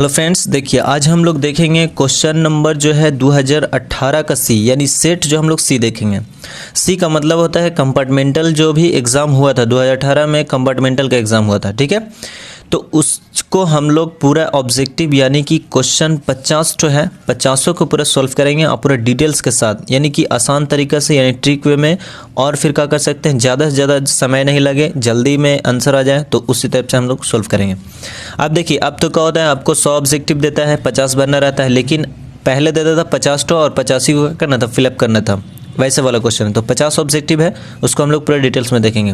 Hello friends, देखिए आज हम लोग देखेंगे क्वेश्चन नंबर जो है 2018 का सी, यानी सेट जो हम लोग सी देखेंगे। सी का मतलब होता है कंपार्टमेंटल। जो भी एग्ज़ाम हुआ था 2018 में कंपार्टमेंटल का एग्ज़ाम हुआ था, ठीक है। तो उसको हम लोग पूरा ऑब्जेक्टिव यानी कि क्वेश्चन 50 जो है 50 को पूरा सॉल्व करेंगे और पूरा डिटेल्स के साथ, यानी कि आसान तरीक़ा से, यानी ट्रिक वे में। और फिर क्या कर सकते हैं, ज़्यादा से ज़्यादा समय नहीं लगे, जल्दी में आंसर आ जाए, तो उसी टाइप से हम लोग सॉल्व करेंगे। अब देखिए, अब तो क्या होता है, आपको 100 ऑब्जेक्टिव देता है, 50 भरना रहता है, लेकिन पहले देता था 50 तो और 85 को करना था, फिलअप करना था, वैसे वाला क्वेश्चन है। तो 50 ऑब्जेक्टिव है, उसको हम लोग पूरा डिटेल्स में देखेंगे।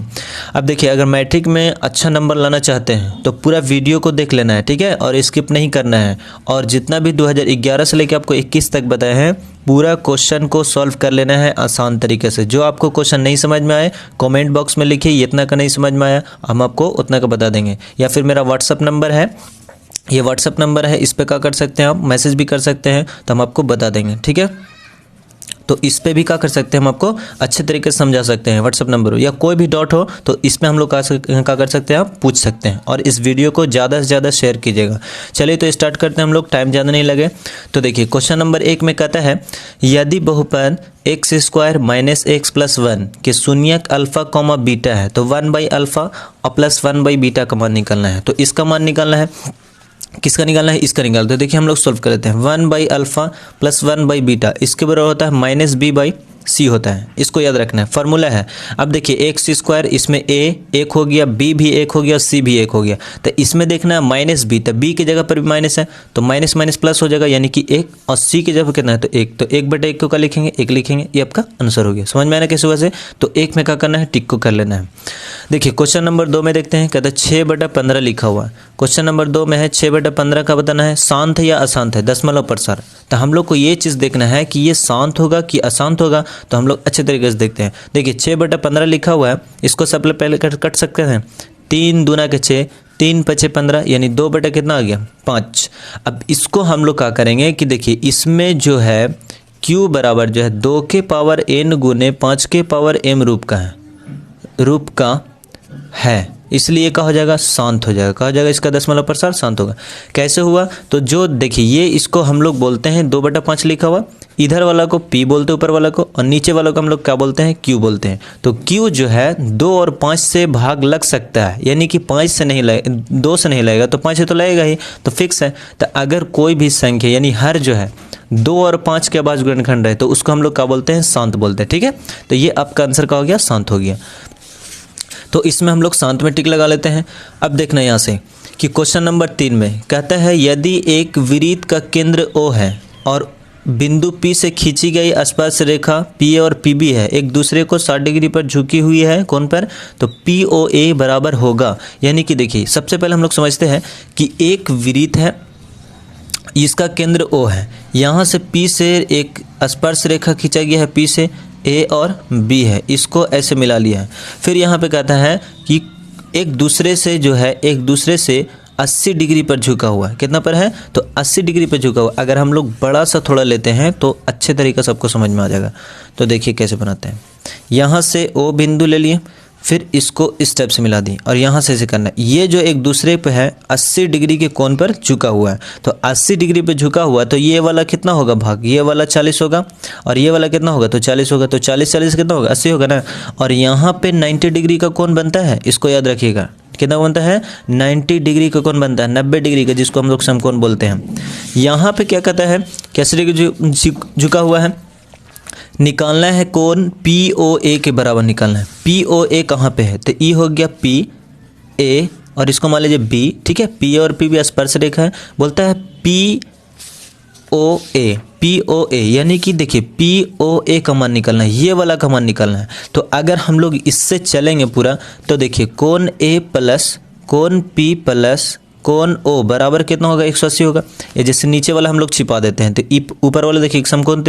अब देखिए, अगर मैट्रिक में अच्छा नंबर लाना चाहते हैं तो पूरा वीडियो को देख लेना है, ठीक है, और स्किप नहीं करना है। और जितना भी 2011 से लेकर आपको 21 तक बताए हैं, पूरा क्वेश्चन को सॉल्व कर लेना है आसान तरीके से। जो आपको क्वेश्चन नहीं समझ में आए, कमेंट बॉक्स में लिखिए, ये इतना का नहीं समझ में आया, हम आपको उतना का बता देंगे। या फिर मेरा व्हाट्सअप नंबर है, ये व्हाट्सअप नंबर है, इस पर क्या कर सकते हैं आप, मैसेज भी कर सकते हैं, तो हम आपको बता देंगे, ठीक है। तो इस पे भी क्या कर सकते हैं, हम आपको अच्छे तरीके से समझा सकते हैं। व्हाट्सअप नंबर हो या कोई भी डाउट हो तो इसमें हम लोग क्या कर सकते हैं, आप पूछ सकते हैं। और इस वीडियो को ज़्यादा से ज़्यादा शेयर कीजिएगा। चलिए तो स्टार्ट करते हैं हम लोग, टाइम ज़्यादा नहीं लगे। तो देखिए, क्वेश्चन नंबर 1 में कहता है, यदि बहुपद x² - x + 1 के शून्यक अल्फा कॉमा बीटा है तो 1/α और +1/β का मान निकालना है। तो इसका मान निकालना है, किसका निकालना है, इसका निकालते हैं। देखिए हम लोग सॉल्व कर लेते हैं। 1/α + 1/β इसके बराबर होता है -b/c होता है। इसको याद रखना है, फार्मूला है। अब देखिए x², इसमें a 1 हो गया, b भी 1 हो गया, c भी 1 हो गया। तो इसमें देखना है -b, तो b की जगह पर भी माइनस है, तो माइनस माइनस प्लस हो जाएगा, यानी कि 1। और c की जगह पर कितना है, तो 1। तो 1/1 को क्या लिखेंगे, 1 लिखेंगे। ये आपका आंसर हो गया। समझ में आना कैसे वजह से। तो 1 में क्या करना है, टिक को कर लेना है। देखिए क्वेश्चन नंबर 2 में देखते हैं, कहता है 6/15 लिखा हुआ है। क्वेश्चन नंबर 2 में है 6/15 का बताना है, शांत है या अशांत है, दशमलव प्रसार। तो हम लोग को ये चीज़ देखना है कि ये शांत होगा कि अशांत होगा। तो हम लोग अच्छे तरीके से देखते हैं। देखिए 6/15 लिखा हुआ है, इसको सब पहले कट सकते हैं। 3 दूना के 6, 3 × 15, यानी 2 कितना आ गया, 5। अब इसको हम लोग क्या करेंगे कि देखिए, इसमें जो है q बराबर जो है 2 के पावर n गुने 5 के पावर m रूप का है, इसलिए क्या हो जाएगा, शांत हो जाएगा। कहा जाएगा इसका दशमलव प्रसार शांत होगा। कैसे हुआ, तो जो देखिए, ये इसको हम लोग बोलते हैं 2/5 लिखा हुआ, इधर वाला को p बोलते हैं ऊपर वाला को, और नीचे वाला को हम लोग क्या बोलते हैं, q बोलते हैं। तो q जो है 2 और 5 से भाग लग सकता है, यानी कि 5 से नहीं लगे, 2 से नहीं लगेगा, तो 5 से तो लगेगा ही, तो फिक्स है। तो अगर कोई भी संख्या यानी हर जो है 2 और 5 के बाद गुणनखंड है, तो उसको हम लोग क्या बोलते हैं, शांत बोलते हैं, ठीक है। तो ये आपका आंसर क्या हो गया, शांत हो गया। तो इसमें हम लोग शांत में टिक लगा लेते हैं। अब देखना यहाँ से कि क्वेश्चन नंबर 3 में कहता है, यदि एक वृत्त का केंद्र O है और बिंदु P से खींची गई स्पर्श रेखा P और PB है, एक दूसरे को 60 डिग्री पर झुकी हुई है, कौन पर, तो POA बराबर होगा। यानी कि देखिए, सबसे पहले हम लोग समझते हैं कि एक वृत्त है, इसका केंद्र O है, यहाँ से P से एक स्पर्श रेखा खींचा गया है, P से A और B है, इसको ऐसे मिला लिया है। फिर यहाँ पे कहता है कि एक दूसरे से जो है, एक दूसरे से 80 डिग्री पर झुका हुआ है। कितना पर है, तो 80 डिग्री पर झुका हुआ। अगर हम लोग बड़ा सा थोड़ा लेते हैं तो अच्छे तरीके से सबको समझ में आ जाएगा। तो देखिए कैसे बनाते हैं। यहाँ से O बिंदु ले लिए, फिर इसको इस टाइप से मिला दी, और यहाँ से ऐसे करना है। ये जो एक दूसरे पे है 80 डिग्री के कोण पर झुका हुआ है, तो 80 डिग्री पे झुका हुआ, तो ये वाला कितना होगा भाग, ये वाला 40 होगा, और ये वाला कितना होगा, तो 40 होगा। तो 40 कितना होगा, 80 होगा ना। और यहाँ पे 90 डिग्री का कोण बनता है, इसको याद रखिएगा, कितना बनता है, 90 डिग्री का कोण बनता है, 90 डिग्री का, जिसको हम लोग समकोण बोलते हैं। यहाँ पे क्या कहता है, कैसे डिग्री झुका हुआ है, निकालना है कोण POA के बराबर निकालना है। POA कहाँ पे है, तो E हो गया PA, और इसको मान लीजिए B, ठीक है। P और P भी स्पर्श रेखा है, बोलता है POA, यानी कि देखिए POA का मान निकालना है, ये वाला का मान निकालना है। तो अगर हम लोग इससे चलेंगे पूरा, तो देखिए कोण A प्लस कोण P प्लस कोण O बराबर कितना होगा, 180 होगा। ये जैसे नीचे वाला हम लोग छिपा देते हैं, तो ऊपर वाला देखिए समकोण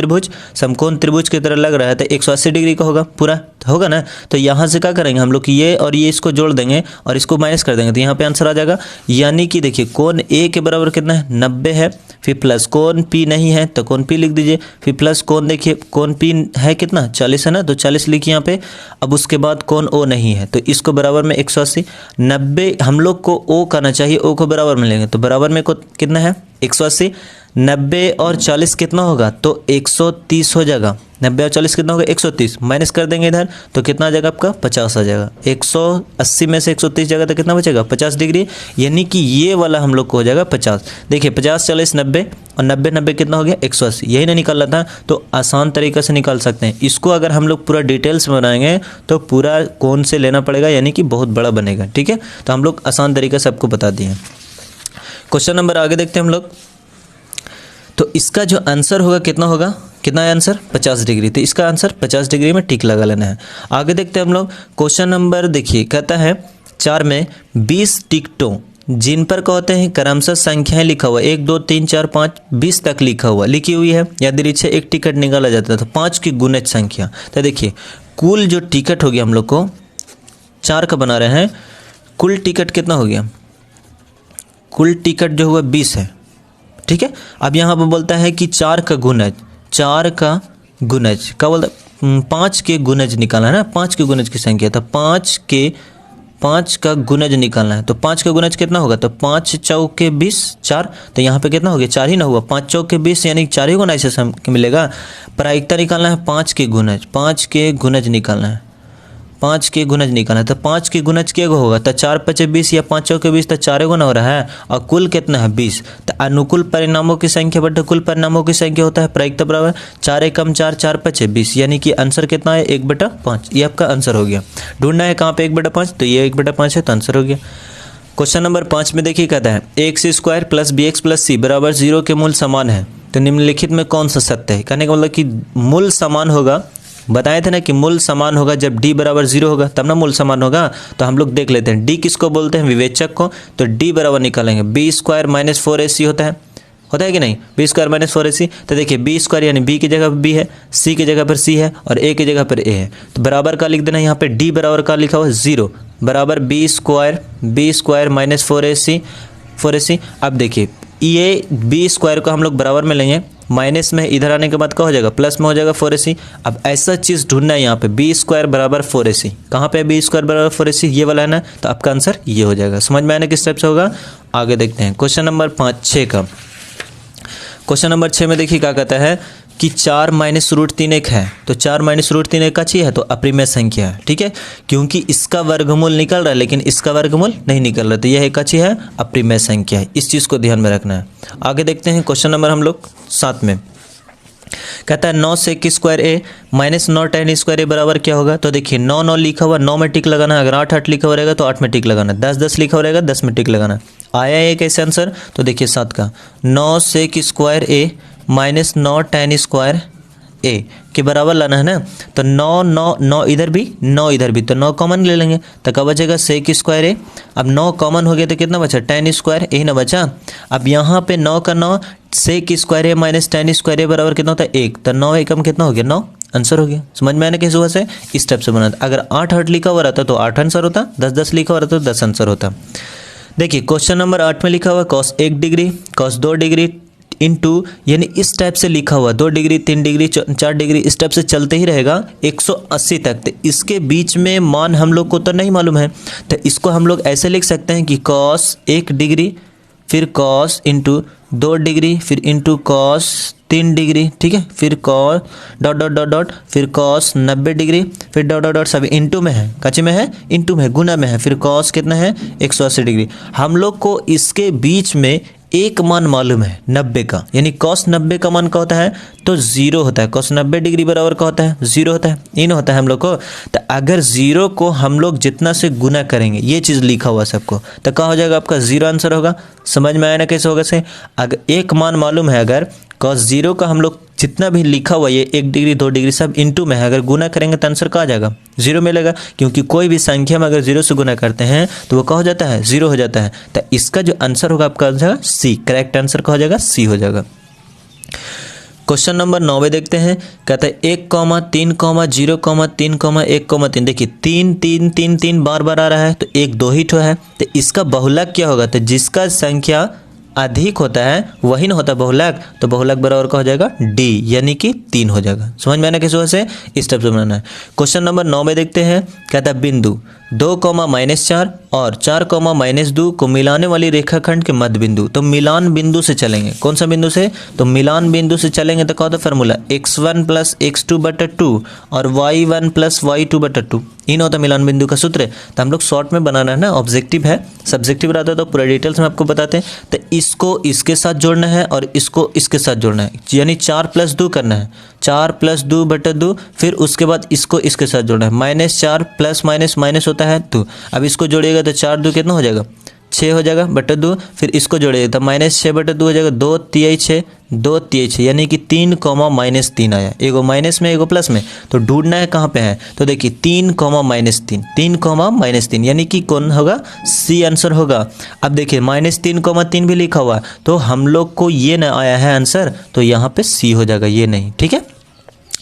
त्रिभुज की तरह लग रहा है, तो 180 डिग्री का होगा, पूरा होगा ना। तो यहाँ से क्या करेंगे हम लोग कि ये और ये इसको जोड़ देंगे और इसको माइनस कर देंगे, तो यहाँ पे आंसर आ जाएगा। यानी कि देखिए कोण A के बराबर कितना है, 90 है। फिर प्लस कोण P नहीं है तो कोण P लिख दीजिए, फिर प्लस कोण, देखिए कोण P है कितना, 40 है ना, तो 40 लिखिए यहाँ पे। अब उसके बाद कोण O नहीं है, तो इसको बराबर में 180, 90 हम लोग को O करना चाहिए, O को बराबर में लेंगे, तो बराबर में को कितना है 180, 90 और 40 कितना होगा तो 130 हो जाएगा। 90 और 40 कितना होगा 130, माइनस कर देंगे इधर तो कितना आ जाएगा आपका 50 आ जाएगा। 180 में से 130 जाएगा तो कितना बचेगा 50 डिग्री, यानी कि ये वाला हम लोग को हो जाएगा 50। देखिए 50 40 90 और 90 90 कितना हो गया 180, यही ना निकाल रहा था, तो आसान तरीके से निकाल सकते हैं। इसको अगर हम लोग पूरा डिटेल्स में बनाएंगे तो पूरा कौन से लेना पड़ेगा, यानी कि बहुत बड़ा बनेगा। ठीक है, तो हम लोग आसान तरीके से आपको बता दिए। क्वेश्चन नंबर आगे देखते हैं हम लोग। तो इसका जो आंसर होगा कितना होगा, कितना है आंसर 50 डिग्री, तो इसका आंसर 50 डिग्री में टिक लगा लेना है। आगे देखते हैं हम लोग क्वेश्चन नंबर, देखिए कहता है 4 में 20 टिकटों जिन पर कहते हैं क्रमशः संख्याएं लिखा हुआ 1 2 3 4 5 20 तक लिखा हुआ लिखी हुई है, यादृच्छिक एक टिकट निकाला जाता है तो 5 की गुणज संख्या। तो देखिए कुल जो टिकट हो गया, हम लोग को 4 का बना रहे हैं, कुल टिकट कितना हो गया, कुल टिकट जो हुआ 20 है। ठीक है, अब यहाँ पर बोलता है कि 4 का गुणज, 4 का गुणज क्या बोलता है 5 के गुणज निकालना है ना, 5 के गुणज की संख्या, तो 5 का गुणज निकालना है। तो 5 का गुणज कितना होगा, तो 5 चौके 20 4, तो यहाँ पे कितना हो गया 4 ही ना हुआ, 5 चौके 20 यानी 4 ही गुना ऐसे मिलेगा। प्रायिकता निकालना है 5 के गुणज, 5 के गुणज निकालना है, 5 के गुणज निकालना है। तो 5 के गुणज क्या होगा, तो 4 5 20 या 5 चौके 20, तो 4 गुना हो रहा है और कुल कितना है 20। तो अनुकूल परिणामों की संख्या बटे कुल परिणामों की संख्या होता है प्रायिकता बराबर 4 एकम 4 4 5 20, यानी कि आंसर कितना है 1/5। ये आपका आंसर हो गया। ढूंढना है कहाँ पे 1/5, तो ये 1/5 है, तो आंसर हो गया। क्वेश्चन नंबर 5 में देखिए कहता है x² + bx + c बराबर 0 के मूल समान है, तो निम्नलिखित में कौन सा सत्य है। कहने का मतलब कि मूल समान होगा, बताए थे ना कि मूल समान होगा जब d बराबर 0 होगा तब ना मूल समान होगा। तो हम लोग देख लेते हैं d किसको बोलते हैं, विवेचक को, तो d बराबर निकालेंगे b² - 4ac होता है कि नहीं, b² - 4ac। तो देखिए b² यानी b की जगह पर b है, c की जगह पर c है और a की जगह पर a है, तो बराबर का लिख देना। यहाँ पे d बराबर का लिखा हुआ 0 बराबर b² - 4ac। अब देखिए ये b² को हम लोग बराबर में लेंगे, माइनस में इधर आने के बाद क्या हो जाएगा प्लस में हो जाएगा 4ac। अब ऐसा चीज़ ढूंढना है यहाँ पे b² बराबर 4ac, कहाँ पे b² बराबर 4ac, ये वाला है ना, तो आपका आंसर ये हो जाएगा। समझ में आने किस टाइप से होगा, आगे देखते हैं क्वेश्चन नंबर 6 का। क्वेश्चन नंबर 6 में देखिए क्या कहता है कि 4 - √3 एक है, तो 4 - √3 एक अच्छी है तो अपरिमेय संख्या है। ठीक है, क्योंकि इसका वर्गमूल निकल रहा है लेकिन इसका वर्गमूल नहीं निकल रहा, तो यह एक अच्छी है अपरिमेय संख्या है, इस चीज़ को ध्यान में रखना है। आगे देखते हैं क्वेश्चन नंबर हम लोग 7 में कहता है 9 sec² a - 9 tan² a बराबर क्या होगा। तो देखिए 9 9 लिखा हुआ 9 में टिक लगाना है, अगर 8 8 लिखा हुआ रहेगा तो 8 में टिक लगाना, 10 10 लिखा हुआ रहेगा 10 में टिक लगाना। आया एक ऐसे आंसर, तो देखिए 7 का 9 sec² a - 9 tan² a के बराबर लाना है ना, तो 9 9 9 इधर भी 9 इधर भी, तो 9 कॉमन ले लेंगे तो क्या बचेगा sec² a। अब 9 कॉमन हो गया तो कितना बचा tan² यही ना बचा। अब यहाँ पे 9 का 9 sec² a - tan² a बराबर कितना होता है 1, तो 9 एकम कितना हो गया 9, आंसर हो गया। समझ में आने किस वजह से इस टाइप से बना। अगर 8 8 लिखा हुआ रहता तो 8 आंसर होता, 10 10 लिखा हुआ रहता तो 10 आंसर होता। देखिए क्वेश्चन नंबर 8 में लिखा हुआ cos 1 degree cos 2 degree into, यानी इस टाइप से लिखा हुआ 2 डिग्री 3 डिग्री 4 डिग्री इस टाइप से चलते ही रहेगा 180 तक। तो इसके बीच में मान हम लोग को तो नहीं मालूम है, तो इसको हम लोग ऐसे लिख सकते हैं कि cos 1 डिग्री फिर cos इंटू 2 डिग्री फिर इंटू cos 3 डिग्री, ठीक है, फिर cos dot dot dot dot फिर cos 90 डिग्री फिर डॉट डॉट डॉट, सब इंटू में है, कच्चे में है, इंटू में है, गुना में है, फिर cos कितना है 180 डिग्री। हम लोग को इसके बीच में एक मान मालूम है 90 का, यानी cos 90 का मान क्या होता है तो 0 होता है। cos 90 डिग्री बराबर क्या होता है 0 होता है, इन होता है हम लोग को। तो अगर 0 को हम लोग जितना से गुना करेंगे, ये चीज़ लिखा हुआ सबको, तो क्या हो जाएगा आपका 0 आंसर होगा। समझ में आया ना कैसे होगा से, अगर एक मान मालूम है, अगर cos 0 का हम लोग जितना भी लिखा हुआ ये 1 डिग्री 2 डिग्री सब इंटू में है, अगर गुना करेंगे तो आंसर क्या आ जाएगा 0 मिलेगा, क्योंकि कोई भी संख्या में अगर 0 से गुना करते हैं तो वो क्या हो जाता है 0 हो जाता है। तो इसका जो आंसर होगा आपका आंसर सी, करेक्ट आंसर क्या हो जाएगा सी हो जाएगा। क्वेश्चन नंबर 9 में देखते हैं, कहता है 1, 3, 0, 3, 1, 3। देखिए 3 3 3 3 बार बार आ रहा है, तो 1 2 ही ठो है, तो इसका बहुलक क्या होगा, तो जिसका संख्या अधिक होता है वही ना होता बहुलक, तो बहुलक बराबर का हो जाएगा डी, यानी कि 3 हो जाएगा। समझ में आना किस वजह से इस टाइप से बनाना है। क्वेश्चन नंबर 9 में देखते हैं, कहता है बिंदु 2 कॉमा -4 और 4 कॉमा -2 को मिलाने वाली रेखाखंड के मध्य बिंदु। तो मिलान बिंदु से चलेंगे। कौन सा बिंदु से? तो मिलान बिंदु से चलेंगे तो क्या होता है फार्मूला? x1 + x2/2 और y1 + y2/2 इन होता मिलान बिंदु का सूत्र। तो हम लोग शॉर्ट में बनाना है ना, ऑब्जेक्टिव है, सब्जेक्टिव रहता है तो पूरा डिटेल्स में आपको बताते हैं। तो इसको इसके साथ जोड़ना है और इसको इसके साथ जोड़ना है, यानी 4 + 2 करना है, 4 + 2/2, फिर उसके बाद इसको इसके साथ जोड़ना है। -4 प्लस माइनस होता है 2। अब इसको जोड़िएगा तो 4 2 कितना हो जाएगा? 6 हो जाएगा बटे 2, फिर इसको जोड़िएगा तो -6/2 हो जाएगा, 2 3 6, 2 3 6, यानी कि 3 कॉमा -3 आया, एगो माइनस में एगो प्लस में। तो ढूंढना है कहाँ पे है, तो देखिए 3 कॉमा -3, 3 कॉमा -3, यानी कि कौन होगा? सी आंसर होगा। अब देखिए -3 कॉमा 3 भी लिखा हुआ, तो हम लोग को ये ना आया है आंसर, तो यहाँ पे सी हो जाएगा, ये नहीं। ठीक है,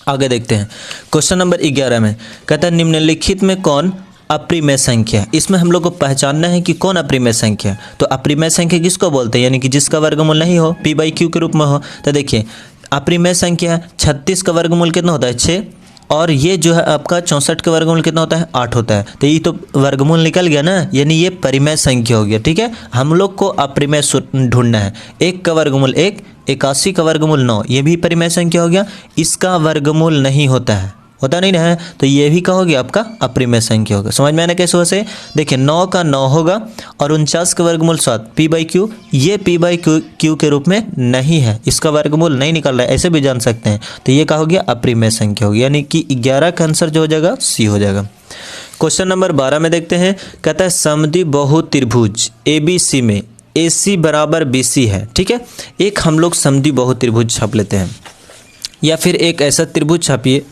आगे देखते हैं। क्वेश्चन नंबर 11 में कहता है निम्नलिखित में कौन अप्रिमेय संख्या है? इसमें हम लोग को पहचानना है कि कौन अप्रिमेय संख्या है। तो अप्रिमेय संख्या किसको बोलते हैं? यानी कि जिसका वर्गमूल नहीं हो, p/q के रूप में हो। तो देखिए अप्रिमेय संख्या 36 का वर्गमूल कितना होता है? 6, और ये जो है आपका 64 का वर्गमूल कितना होता है? 8 होता है। तो ये तो वर्गमूल निकल गया ना, यानी ये परिमेय संख्या हो गया। ठीक है, हम लोग को अप्रिमेय ढूंढना है। 1 का वर्गमूल 1, 81 का वर्गमूल 9, ये भी परिमेय संख्या हो गया। इसका वर्गमूल नहीं होता है, होता नहीं है, तो ये भी क्या हो गया? आपका अप्रिमेय संख्या होगा। समझ में आने कैसे? वैसे देखिए 9 का 9 होगा और 49 का वर्गमूल 7, p/q, ये p/q के रूप में नहीं है, इसका वर्गमूल नहीं निकल रहा है, ऐसे भी जान सकते हैं। तो ये क्या हो गया? अप्रिमेय संख्या होगी, यानी कि 11 का आंसर जो हो जाएगा सी हो जाएगा। क्वेश्चन नंबर 12 में देखते हैं, कहता है समद्विबाहु त्रिभुज ABC में AC = BC है। ठीक है, एक हम लोग समद्विबाहु त्रिभुज छाप लेते हैं, या फिर एक ऐसा त्रिभुज छापिए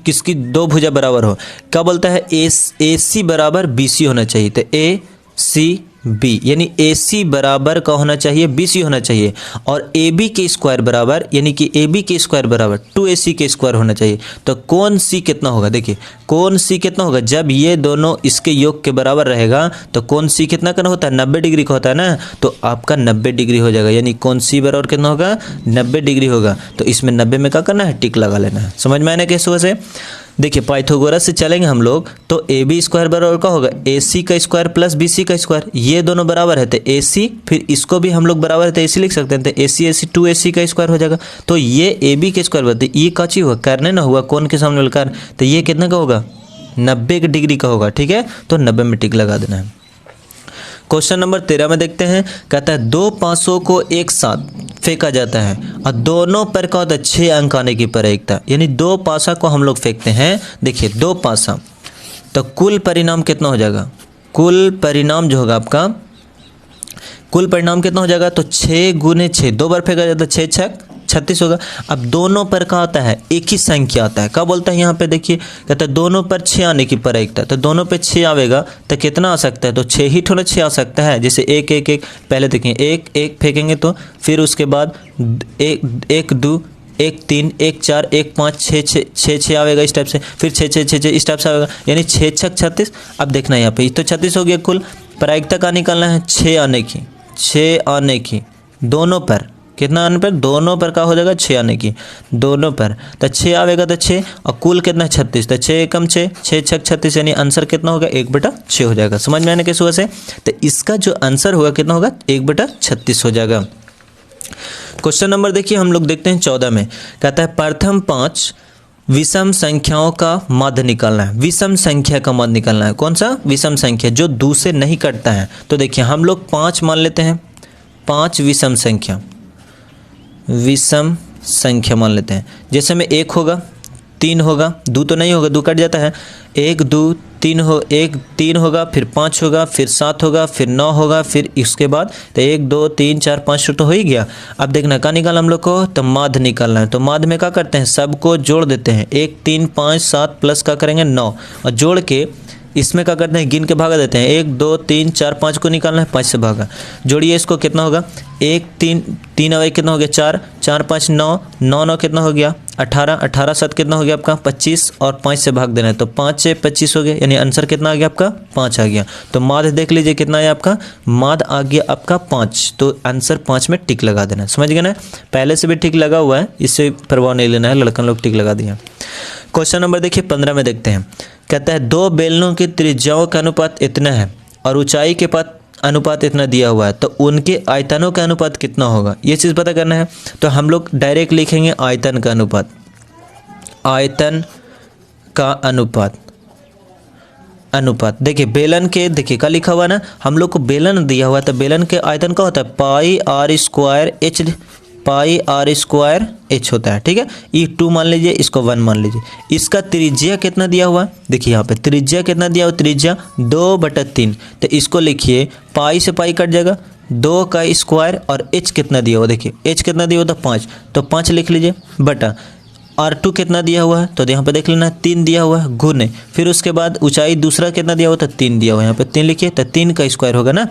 किसकी 2 भुजा बराबर हो। क्या बोलता है? AC = BC होना चाहिए। तो ACB, यानी AC बराबर का होना चाहिए BC होना चाहिए, और AB के स्क्वायर बराबर, यानी कि AB के स्क्वायर बराबर 2AC के स्क्वायर होना चाहिए। तो कौन C कितना होगा? देखिए कौन C कितना होगा? जब ये दोनों इसके योग के बराबर रहेगा तो कौन C कितना का होता है? 90 डिग्री का होता है ना, तो आपका 90 डिग्री हो जाएगा, यानी कौन C बराबर कितना होगा? 90 डिग्री होगा। तो इसमें 90 में क्या करना है? टिक लगा लेना है। समझ में आने कैसे? वैसे देखिए पाइथागोरस से चलेंगे हम लोग, तो AB स्क्वायर बराबर क्या होगा? AC का स्क्वायर प्लस BC का स्क्वायर, ये दोनों बराबर है तो AC, फिर इसको भी हम लोग बराबर है तो AC लिख सकते हैं, तो AC 2AC का स्क्वायर हो जाएगा। तो ये AB के स्क्वायर बनते, ये का चीज हुआ? करने ना हुआ, कौन के सामने वाला कर, तो ये कितना का होगा? 90 डिग्री का होगा। ठीक है, तो 90 में टिक लगा देना है। क्वेश्चन नंबर 13 में देखते हैं, कहता है 2 पासों को एक साथ फेंका जाता है और दोनों पर क्या होता है? 6 अंक आने की प्रायिकता, यानी 2 पासा को हम लोग फेंकते हैं। देखिए 2 पासा, तो कुल परिणाम कितना हो जाएगा? कुल परिणाम जो होगा आपका, कुल परिणाम कितना हो जाएगा? तो 6 × 6, 2 बार फेंका जाता है, 6 6 36 होगा। अब दोनों पर क्या आता है? एक ही संख्या आता है। क्या बोलता है यहाँ पे? देखिए कहता है दोनों पर 6 आने की प्रायिकता, तो दोनों पे 6 आवेगा तो कितना आ सकता है? तो 6 ही थोड़ा 6 आ सकता है। जैसे 1 1 1, पहले देखें 1 1 फेंकेंगे, तो फिर उसके बाद 1 1 2 1 3 1 4 1 5 6 6 आवेगा इस टाइप से, फिर 6 6 6 इस टाइप से आवेगा, यानी 6 6 36। अब देखना यहाँ पे तो 36 हो गया। कुल प्रायिकता का निकालना है 6 आने की, 6 आने की, दोनों पर कितना आने पर? दोनों पर क्या हो जाएगा? 6 आने की, दोनों पर। तो 6 आवेगा तो 6, और कुल कितना है? 36। तो 6 कम 6, 6 6 36, यानी आंसर कितना होगा? 1/6 हो जाएगा। समझ में आने कैसे? वैसे तो इसका जो आंसर होगा कितना होगा? 1/36 हो जाएगा। क्वेश्चन नंबर देखिए हम लोग देखते हैं 14 में, कहता है प्रथम 5 विषम संख्याओं का मध्य निकालना है। विषम संख्या का मध्य निकालना है। कौन सा? विषम संख्या जो 2 से नहीं कटता है। तो देखिए हम लोग 5 मान लेते हैं, 5 विषम संख्या, विषम संख्या मान लेते हैं। जैसे में 1 होगा, 3 होगा, 2 तो नहीं होगा, 2 कट जाता है, 1 2 3 हो, 1 3 होगा, फिर 5 होगा, फिर 7 होगा, फिर 9 होगा, फिर इसके बाद तो 1 2 3 4 5 तो हो ही गया। अब देखना क्या निकाला हम लोग को? तो माध्य निकालना है। तो माध्य में क्या करते हैं? सबको जोड़ देते हैं, 1 3 5 7 प्लस क्या करेंगे? 9, और जोड़ के इसमें क्या करते हैं? गिन के भागा देते हैं। 1 2 3 4 5 को निकालना है, 5 से भागा, जोड़िए इसको, कितना होगा? 1 3 3 अवय कितना हो गया? 4 4 5 9 9 9 कितना हो गया? 18 18 7 कितना हो गया आपका? 25, और 5 से भाग देना है, तो 5 से 25 हो गया, यानी आंसर कितना आ गया आपका? 5 आ गया। तो माध्य देख लीजिए कितना है आपका? माध्य आ गया आपका 5, तो आंसर 5 में टिक लगा देना है। समझ गए ना? पहले से भी टिक लगा हुआ है, इससे प्रभाव नहीं लेना है, लड़का लोग टिक लगा दिया। क्वेश्चन नंबर देखिए 15 में देखते हैं। कहता है दो बेलनों की त्रिज्याओं का अनुपात इतना है और ऊंचाई के अनुपात इतना दिया हुआ है, तो उनके आयतनों का अनुपात कितना होगा, ये चीज़ पता करना है। तो हम लोग डायरेक्ट लिखेंगे आयतन का अनुपात, आयतन का अनुपात। देखिए बेलन के, देखिए क्या लिखा हुआ ना, हम लोग को बेलन दिया हुआ है, तो बेलन के आयतन का होता है pi r square h, pi r square h होता है, ठीक है। ये 2 मान लीजिए, इसको 1 मान लीजिए। इसका त्रिज्या कितना दिया हुआ है, देखिए यहाँ पे त्रिज्या कितना दिया हुआ, त्रिज्या 2/3, तो इसको लिखिए पाई से पाई कट जाएगा, 2 का स्क्वायर, और एच कितना दिया हुआ, देखिए एच कितना दिया हुआ था 5, तो 5 लिख लीजिए बटा R2 कितना दिया हुआ है, तो यहाँ पे देख लेना 3 दिया हुआ है गुने, फिर उसके बाद ऊंचाई दूसरा कितना दिया हुआ था 3 दिया हुआ है, यहाँ पे 3 लिखिए, तो 3 का स्क्वायर होगा ना।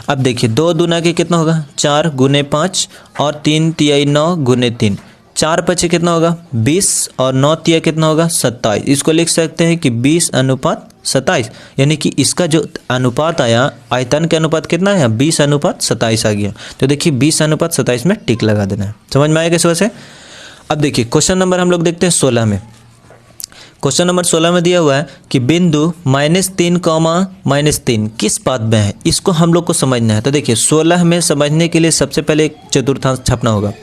अब देखिए 2 दूना के कितना होगा 4 गुने 5 और 3 तिहाई 9 गुने 3, 4 पचे कितना होगा 20 और 9 तिया कितना होगा 27। इसको लिख सकते हैं कि 20:27, यानी कि इसका जो अनुपात आया, आयतन के अनुपात कितना आया 20:27 आ गया। तो देखिए 20:27 में टिक लगा देना है। समझ में आएगा इस वजह से। अब देखिए क्वेश्चन नंबर हम लोग देखते हैं 16 में। क्वेश्चन नंबर 16 में दिया हुआ है कि बिंदु -3, किस पाद में है, इसको हम लोग को समझना है। तो देखिए 16 में समझने के लिए सबसे पहले एक चतुर्थांश छापना होगा।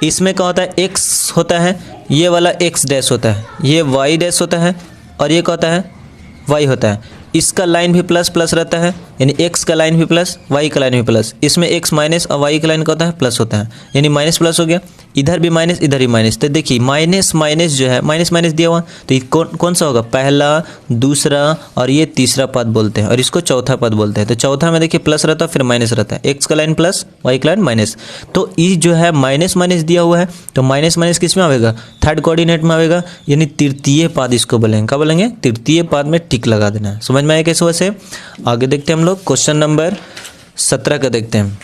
इसमें क्या होता है, x होता है, ये वाला x डैश होता है, ये y डैश होता है, और ये क्या होता है y होता है। इसका लाइन भी प्लस प्लस रहता है, यानी x का लाइन भी प्लस, y का लाइन भी प्लस। इसमें x माइनस और y का लाइन का होता है प्लस होता है, यानी माइनस प्लस हो गया, इधर भी माइनस इधर भी माइनस। तो देखिए माइनस माइनस जो है, माइनस माइनस दिया हुआ, तो ये कौन सा होगा, पहला, दूसरा और ये तीसरा पद बोलते हैं, और इसको चौथा पद बोलते हैं। तो चौथा में देखिए प्लस रहता है, फिर माइनस रहता है, x का लाइन प्लस, y का लाइन माइनस। तो ये जो है माइनस माइनस दिया हुआ है, तो माइनस माइनस किस में आएगा, थर्ड कोऑर्डिनेट में आएगा, यानी तृतीय पाद इसको बोलेंगे। क्या बोलेंगे, तृतीय पाद में टिक लगा देना है। समझ में आया कैसे। वैसे आगे देखते हैं हम लोग क्वेश्चन नंबर 17 का देखते हैं।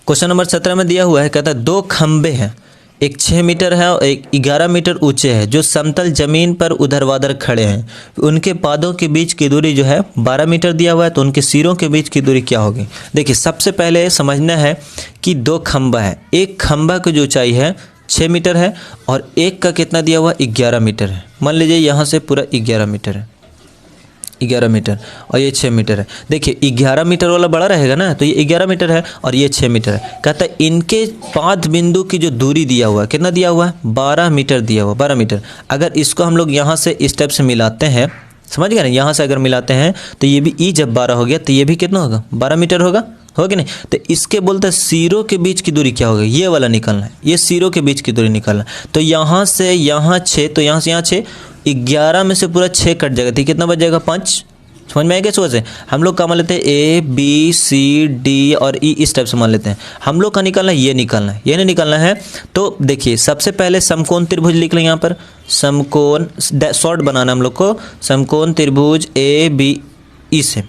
क्वेश्चन नंबर 17 में दिया हुआ है, कहता है दो खंबे हैं, एक 6 मीटर है और एक 11 मीटर ऊंचे है, जो समतल जमीन पर ऊर्ध्वाधर खड़े हैं। उनके पादों के बीच की दूरी जो है 12 मीटर दिया हुआ है, तो उनके सिरों के बीच की दूरी क्या होगी। देखिए सबसे पहले समझना है कि दो खंबा है, एक खंबा की जो ऊंचाई है 6 मीटर है और एक का कितना दिया हुआ 11 मीटर है। मान लीजिए यहाँ से पूरा 11 मीटर है, 11 मीटर, और ये 6 मीटर है। देखिए 11 मीटर वाला बड़ा रहेगा ना, तो ये 11 मीटर है और ये 6 मीटर है। कहता है इनके पाद बिंदु की जो दूरी दिया हुआ है, कितना दिया हुआ है 12 मीटर दिया हुआ, 12 मीटर। अगर इसको हम लोग यहाँ से इस टाइप से मिलाते हैं, समझ गए ना, यहाँ से अगर मिलाते हैं तो ये भी ई जब 12 हो गया तो ये भी कितना होगा 12 मीटर होगा कि नहीं। तो इसके बोलते हैं सिरों के बीच की दूरी क्या होगी, ये वाला निकालना है, ये सिरों के बीच की दूरी निकालना। तो यहाँ से यहाँ 6, तो यहाँ से यहाँ 6, 11 में से पूरा 6 कट जाएगा, तो कितना बच जाएगा 5। समझ में आएगा। सोच से हम लोग का मान लेते हैं A B C D और E, इस टाइप से मान लेते हैं। हम लोग का निकालना है, ये निकालना है, ये नहीं निकालना है। तो देखिए सबसे पहले समकोण त्रिभुज लिख लें, यहाँ पर समकोण शॉर्ट बनाना हम लोग को, समकोण त्रिभुज ABE से,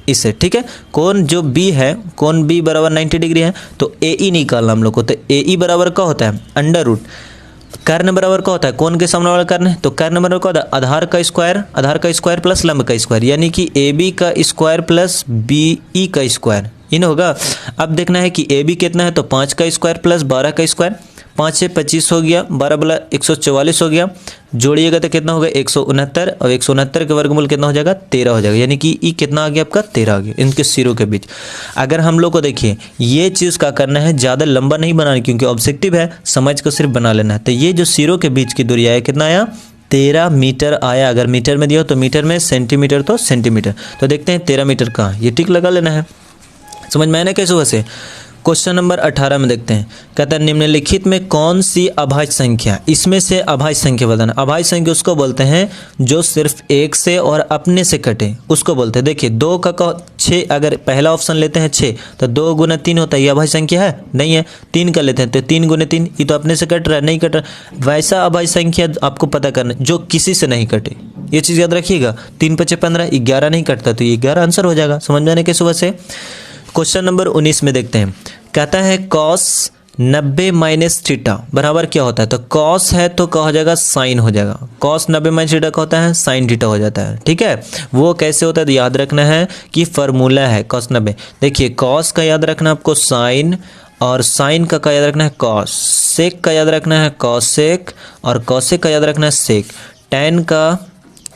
इससे, ठीक है। कोण जो B है, कोण B बराबर 90 डिग्री है, तो AE निकालना हम लोग को। तो AE बराबर क्या होता है अंडर रूट, कर्ण बराबर क्या होता है कोण के सामने वाला कर्ण, तो कर्ण बराबर क्या होता है आधार का स्क्वायर प्लस लंब का स्क्वायर, यानी कि AB का स्क्वायर प्लस BE का स्क्वायर, ये ना होगा। अब देखना है कि AB कितना है, तो 5 का स्क्वायर प्लस 12 का स्क्वायर, 5 से 25 हो गया, 12 बला 144 हो गया, जोड़िएगा तो कितना होगा 169, और 169 के वर्गमूल कितना हो जाएगा 13 हो जाएगा, यानी कि ई कितना आ गया आपका 13 आ गया इनके सिरों के बीच। अगर हम लोग को देखिए ये चीज़ का करना है, ज़्यादा लंबा नहीं बनाना, क्योंकि ऑब्जेक्टिव है, समझ को सिर्फ बना लेना है। तो ये जो सिरों के बीच की दूरी आया कितना आया 13 मीटर आया। अगर मीटर में दिया हो तो मीटर में, सेंटीमीटर तो सेंटीमीटर। तो देखते हैं 13 मीटर कहाँ, ये टिक लगा लेना है। समझ में आया ना कैसे। वैसे क्वेश्चन नंबर 18 में देखते हैं, कहता है निम्नलिखित में कौन सी अभाज्य संख्या, इसमें से अभाज्य संख्या बताना। अभाज्य संख्या उसको बोलते हैं जो सिर्फ एक से और अपने से कटे, उसको बोलते हैं। देखिए 2 का 6, अगर पहला ऑप्शन लेते हैं 6, तो 2 गुना 3 होता है, ये अभाज्य संख्या है नहीं है। 3 का लेते हैं तो 3 गुने 3, ये तो अपने से कट रहा है, नहीं कट रहा। वैसा अभाज्य संख्या आपको पता करना जो किसी से नहीं कटे, ये चीज़ याद रखिएगा। 3 × 5 = 15, 11 नहीं कटता, तो ये 11 आंसर हो जाएगा। समझ में आने के सुबह से। क्वेश्चन नंबर 19 में देखते हैं, कहता है cos 90 - थीटा बराबर क्या होता है। तो cos है तो क्या हो जाएगा साइन हो जाएगा, cos 90 - थीटा का होता है साइन थीटा हो जाता है, ठीक है। वो कैसे होता है तो याद रखना है कि फॉर्मूला है cos 90। देखिए cos का याद रखना आपको साइन, और साइन का याद रखना है cos, सेक का याद रखना है cosec, और cosec का याद रखना है sec। tan का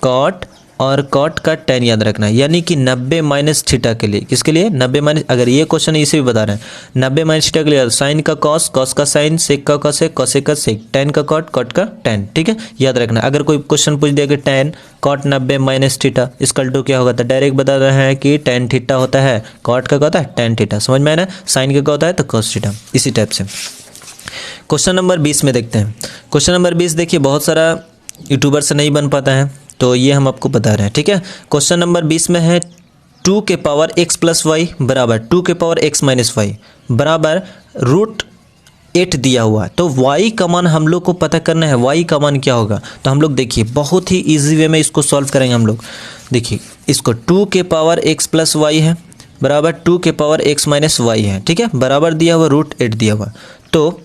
cot और cot का tan याद रखना है, यानी कि 90 माइनस थीटा के लिए, किसके लिए 90 माइनस, अगर ये क्वेश्चन इसे भी बता रहे हैं 90 माइनस थीटा के लिए साइन का कॉस, कॉस का साइन, सेक का कॉसेक, कॉसेक का सेक, tan का कॉट, कॉट का tan, ठीक है याद रखना। अगर कोई क्वेश्चन पूछ दिया कि tan cot 90 minus theta equal to क्या होगा, तो डायरेक्ट बता रहे हैं कि tan थीटा होता है, cot का होता है tan थीटा, समझ में आया ना, साइन का होता है तो cos थीटा, इसी टाइप से। क्वेश्चन नंबर 20 में देखते हैं। क्वेश्चन नंबर 20 देखिए, बहुत सारा यूट्यूबर से नहीं बन पाता है तो ये हम आपको बता रहे हैं, ठीक है। क्वेश्चन नंबर 20 में है 2 के पावर x प्लस वाई बराबर 2 के पावर x माइनस वाई बराबर √8 दिया हुआ है। तो y का मान हम लोग को पता करना है, y का मान क्या होगा। तो हम लोग देखिए बहुत ही इजी वे में इसको सॉल्व करेंगे हम लोग। देखिए इसको 2 के पावर x प्लस वाई है बराबर 2 के पावर x माइनस वाई है, ठीक है, बराबर दिया हुआ √8 दिया हुआ। तो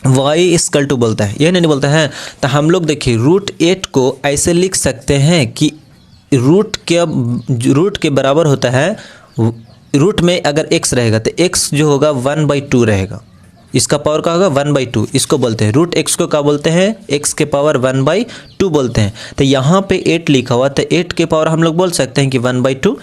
y इक्वल टू बोलता है, यह नहीं बोलता है। तो हम लोग देखिए √8 को ऐसे लिख सकते हैं कि रूट के बराबर होता है, रूट में अगर x रहेगा तो x जो होगा 1/2 रहेगा, इसका पावर का होगा 1/2, इसको बोलते हैं √x को क्या बोलते हैं, x के पावर 1/2 बोलते हैं। तो यहाँ पे 8 लिखा हुआ, तो 8 के पावर हम लोग बोल सकते हैं कि 1/2।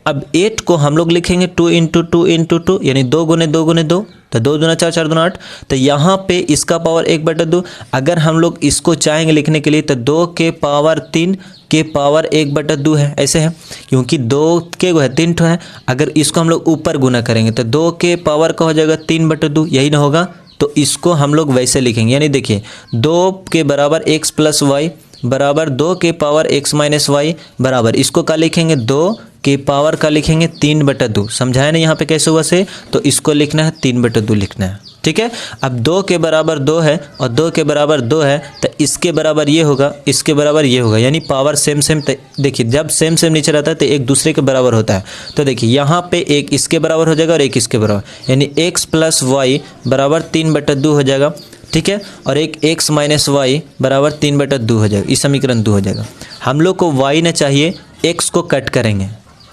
अब 8 को हम लोग लिखेंगे 2 × 2 × 2 यानी 2 × 2 × 2, तो 2 दूना 4, 4 दूना 8। तो यहाँ पे इसका पावर 1/2। अगर हम लोग इसको चाहेंगे लिखने के लिए तो 2 के पावर 3 के पावर 1/2 है, ऐसे है, क्योंकि 2 के है 3 ठो है। अगर इसको हम लोग ऊपर गुना करेंगे तो 2 के पावर का हो जाएगा 3/2, यही ना होगा। तो इसको हम लोग वैसे लिखेंगे, यानी देखिए 2 के बराबर x प्लस वाई बराबर 2 के पावर x माइनस वाई बराबर, इसको क्या लिखेंगे 2 के पावर का लिखेंगे 3/2। समझाया ना यहाँ पे कैसे हुआ से, तो इसको लिखना है 3/2 लिखना है, ठीक है। अब 2 के बराबर 2 है और 2 के बराबर 2 है, तो इसके बराबर ये होगा, इसके बराबर ये होगा, यानी पावर सेम सेम। देखिए जब सेम सेम नीचे रहता है तो एक दूसरे के बराबर होता है। तो देखिए यहाँ पे एक इसके बराबर हो जाएगा और एक इसके बराबर, यानी x प्लस वाई बराबर 3/2 हो जाएगा, ठीक है। और एक x माइनस वाई बराबर 3/2 हो जाएगा, इस समीकरण 2 हो जाएगा। हम लोग को y न चाहिए, x को कट करेंगे,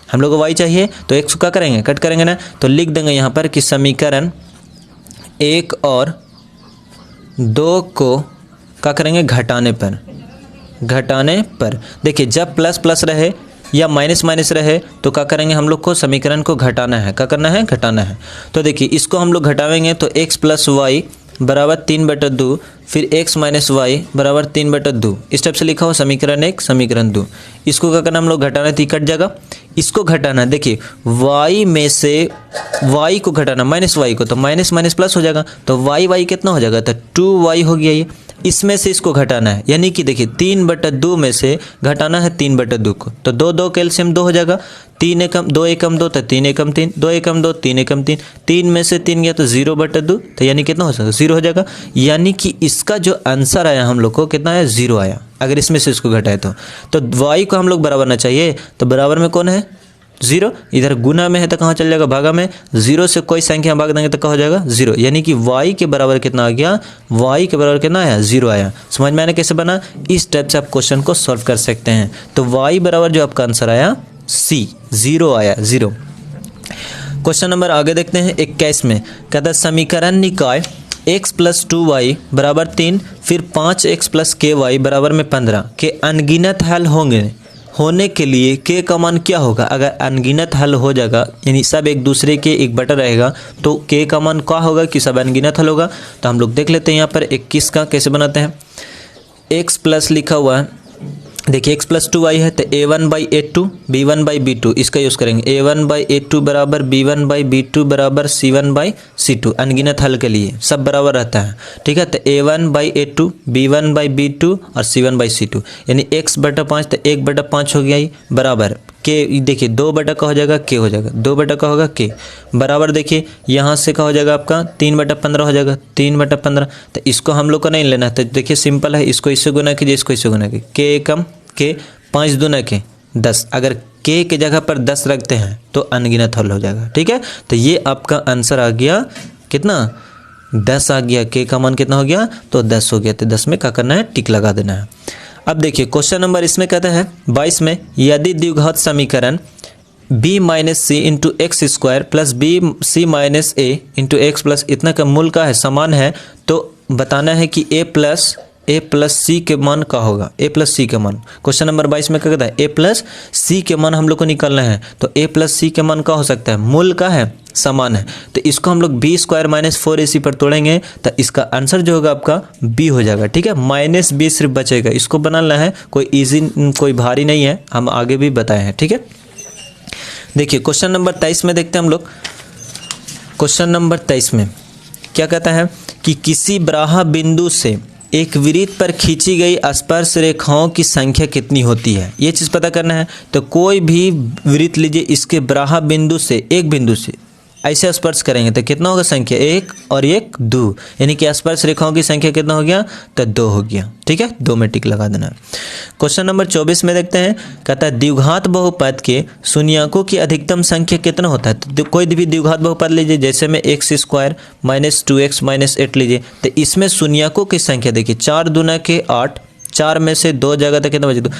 हम लोग को y चाहिए तो x को क्या करेंगे, कट करेंगे ना। तो लिख देंगे यहाँ पर कि समीकरण 1 और 2 को क्या करेंगे, घटाने पर। देखिए जब प्लस प्लस रहे या माइनस माइनस रहे तो क्या करेंगे, हम लोग को समीकरण को घटाना है, क्या करना है, घटाना है। तो देखिए इसको हम लोग घटावेंगे तो x प्लस वाई बराबर 3/2, फिर x माइनस वाई बराबर 3/2, इस टाइप से लिखा हो समीकरण 1 समीकरण 2। इसको क्या करना, हम लोग घटाना थी, कट जाएगा। इसको घटाना, देखिए y में से y को घटाना माइनस y को, तो माइनस माइनस प्लस हो जाएगा, तो y कितना हो जाएगा, तो 2y हो गया ये। इसमें से इसको घटाना है, यानी कि देखिए 3/2 में से घटाना है 3/2 को, तो 2 2 कैल्शियम 2 हो जाएगा, 3 एकम 2 एकम 2 तो 3 एकम 3, 2 एकम 2 3 एकम 3, 3 में से 3 गया तो 0/2, तो यानी कितना हो सकता है, 0 हो जाएगा। यानी कि इसका जो आंसर आया हम लोग को कितना आया, 0 आया, अगर इसमें से इसको घटाए तो y को हम लोग बराबर ना चाहिए, तो बराबर में कौन है 0, इधर गुना में है तो कहाँ चल जाएगा, भागा में। 0 से कोई संख्या भाग देंगे तो कहाँ हो जाएगा 0, यानी कि y के बराबर कितना आ गया, y के बराबर कितना आया, 0 आया। समझ में आने कैसे बना, इस टाइप से आप क्वेश्चन को सॉल्व कर सकते हैं। तो y बराबर जो आपका आंसर आया C, 0 आया, 0। क्वेश्चन नंबर आगे देखते हैं 21 में, कहता है समीकरण निकाय x प्लस 2y बराबर 3 फिर 5x प्लस ky बराबर में 15 के अनगिनत हल होने के लिए k का मान क्या होगा। अगर अनगिनत हल हो जाएगा, यानी सब एक दूसरे के एक बटा रहेगा, तो k का मान क्या होगा कि सब अनगिनत हल होगा। तो हम लोग देख लेते हैं यहाँ पर 21 का कैसे बनाते हैं। x प्लस लिखा हुआ है, देखिए x प्लस 2y है तो a1/a2 b1/b2, इसका यूज़ करेंगे। a1/a2 बराबर b1/b2 बराबर c1/c2, अनगिनत हल के लिए सब बराबर रहता है, ठीक है। तो a1/a2 b1/b2 और c1/c2, यानी x/5 तो 1/5 हो गया ये बराबर k। देखिए 2 का हो जाएगा k हो जाएगा, 2 का होगा k बराबर। देखिए यहाँ से का हो जाएगा आपका 3/15 हो जाएगा, 3/15। तो इसको हम लोग को नहीं लेना है, तो देखिए सिंपल है, इसको इससे गुना कीजिए, इसको इससे गुना कीजिए, k एकम k 5 दूना के 10, अगर k के जगह पर 10 रखते हैं तो अनगिनत हल हो जाएगा, ठीक है। तो ये आपका आंसर आ गया कितना, 10 आ गया, k का मान कितना हो गया, तो 10 हो गया। तो 10 में क्या करना है, टिक लगा देना है। अब देखिए क्वेश्चन नंबर इसमें कहता है 22 में, यदि द्विघात समीकरण b minus c into x square plus b c minus a into x plus इतना का मूल का है समान है, तो बताना है कि a प्लस ए प्लस सी के मान का होगा, ए प्लस सी के मान। क्वेश्चन नंबर 22 में क्या कहता है, ए प्लस सी के मान हम लोग को निकालना है। तो ए प्लस सी के मान का हो सकता है, मूल का है, समान है, तो इसको हम लोग बी स्क्वायर माइनस 4ac पर तोड़ेंगे तो इसका आंसर जो होगा आपका बी हो जाएगा। ठीक है, माइनस बी सिर्फ बचेगा, इसको बनाना है, कोई इजी कोई भारी नहीं है, हम आगे भी बताए हैं। ठीक है, देखिए क्वेश्चन नंबर 23 में देखते हैं हम लोग। क्वेश्चन नंबर 23 में क्या कहता है कि किसी ब्राहा बिंदु से एक वृत्त पर खींची गई स्पर्श रेखाओं की संख्या कितनी होती है, ये चीज़ पता करना है। तो कोई भी वृत्त लीजिए, इसके ब्राहा बिंदु से, एक बिंदु से ऐसे स्पर्श करेंगे तो कितना होगा संख्या, 1 और 1 2, यानी कि स्पर्श रेखाओं की संख्या कितना हो गया, तो 2 हो गया। ठीक है, 2 में टिक लगा देना है। क्वेश्चन नंबर 24 में देखते हैं, कहता है द्विघात बहुपद के शून्यकों की अधिकतम संख्या कितना होता है। तो कोई भी द्विघात बहुपद लीजिए, जैसे में x square minus 2x minus 8 लीजिए, तो इसमें शून्यकों की संख्या देखिए 4 दूना के 8, 4 में से 2 जगह तक कितना बचे, तो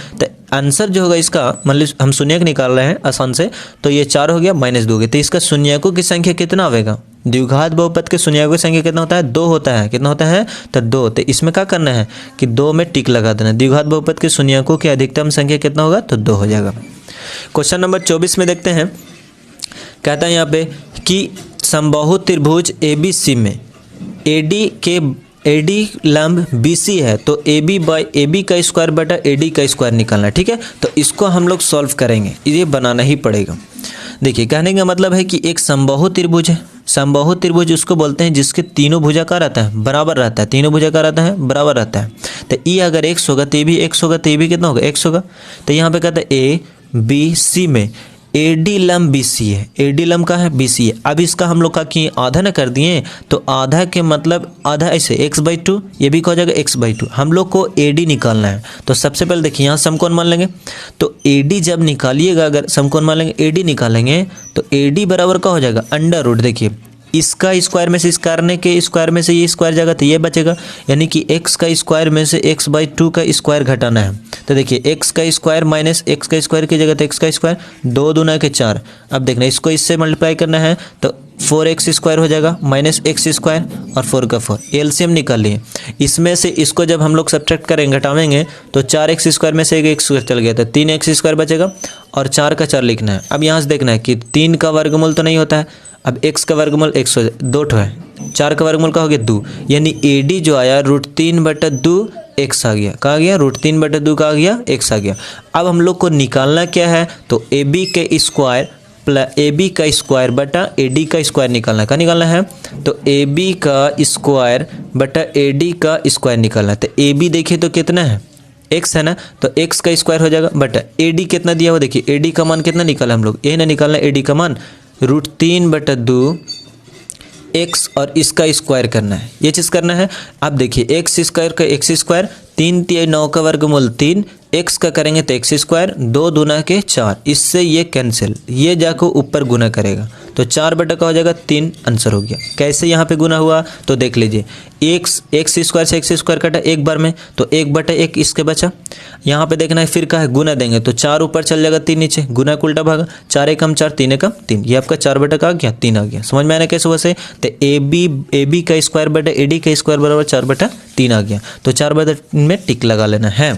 आंसर जो होगा इसका, मतलब हम शून्यक निकाल रहे हैं आसान से, तो ये 4 हो गया माइनस 2 हो गया, तो इसका शून्यकों की संख्या कितना आएगा, द्विघात बहुपद के शून्यकों की संख्या कितना होता है, 2 होता है। कितना होता है, तो 2। तो इसमें क्या करना है कि 2 में टिक लगा देना, द्विघात बहुपद के शून्यकों की अधिकतम संख्या कितना होगा, तो 2 हो जाएगा। क्वेश्चन नंबर 24 में देखते हैं, कहता है यहाँ पे कि समबाहु त्रिभुज ABC में AD लंब BC है, तो AB बाई AB का स्क्वायर बटा AD का स्क्वायर निकालना है। ठीक है, तो इसको हम लोग सॉल्व करेंगे, ये बनाना ही पड़ेगा। देखिए कहने का मतलब है कि एक समबाहु त्रिभुज है, समबाहु त्रिभुज उसको बोलते हैं जिसके तीनों भुजा का रहता है, बराबर रहता है, तीनों भुजा का रहता है, बराबर रहता है। तो ये अगर x होगा तो ये भी x होगा, तो ये भी कितना होगा, x होगा। तो यहाँ पे कहता है ABC में AD लंब BC है, AD लंब का है BC है। अब इसका हम लोग का कि आधा ना कर दिए, तो आधा के मतलब आधा ऐसे x/2, ये भी हो जाएगा x/2। हम लोग को AD निकालना है, तो सबसे पहले देखिए यहाँ समकोण मान लेंगे, तो AD जब निकालिएगा, अगर समकोण मान लेंगे AD निकालेंगे, तो AD बराबर का हो जाएगा अंडर रूट, देखिए इसका स्क्वायर में से इस करने के स्क्वायर में से ये स्क्वायर जाएगा तो ये बचेगा, यानी कि x का स्क्वायर में से x/2 का स्क्वायर घटाना है। तो देखिए x का स्क्वायर माइनस x का स्क्वायर की जगह तो x का स्क्वायर, 2 दूना के 4। अब देखना इसको इससे मल्टीप्लाई करना है तो 4x स्क्वायर हो जाएगा माइनस x स्क्वायर और 4 का 4, एलसीएम निकाल लिए। इसमें से इसको जब हम लोग सब्ट्रैक्ट करेंगे, घटावेंगे, तो 4x स्क्वायर में से एक स्क्वायर चल गया, तो 3x स्क्वायर बचेगा और 4 का 4 लिखना है। अब यहाँ से देखना है कि 3 का वर्गमूल तो नहीं होता है, अब x का वर्गमूल x हो जाए, 2 है, 4 का वर्गमूल का हो गया 2, यानी AD जो आया √3/2 x आ गया, कहाँ गया, √3/2 का आ गया, x आ गया। अब हम लोग को निकालना क्या है, तो AB का स्क्वायर बटा AD का स्क्वायर निकालना है। क्या निकालना है, तो AB का स्क्वायर बटा AD का स्क्वायर निकालना है। तो AB देखिए तो कितना है, x है ना, तो x का स्क्वायर हो जाएगा बटा AD कितना दिया हुआ, देखिए AD का मान कितना निकाला हम लोग, ये ना निकालना AD का मान √3/2 x और इसका स्क्वायर करना है, ये चीज़ करना है। अब देखिए x स्क्वायर का x स्क्वायर, 3 × 9 का वर्गमूल 3, x का करेंगे तो x स्क्वायर, 2 दूना के 4, इससे ये कैंसिल, ये जाकर ऊपर गुना करेगा तो 4/का हो जाएगा 3, आंसर हो गया। कैसे यहाँ पे गुना हुआ तो देख लीजिए, x स्क्वायर से x स्क्वायर कटा एक बार में, तो 1/1 इसके बचा। यहाँ पे देखना है फिर का है गुना देंगे तो 4 ऊपर चल जाएगा, 3 नीचे, गुना का उल्टा भागा, 4 × 4 3 × 3, ये आपका 4/का आ गया, 3 आ गया। समझ में आना कैसे वैसे, तो AB का स्क्वायर बटा AD का स्क्वायर बराबर 4/3 आ गया, तो 4 में टिक लगा लेना है।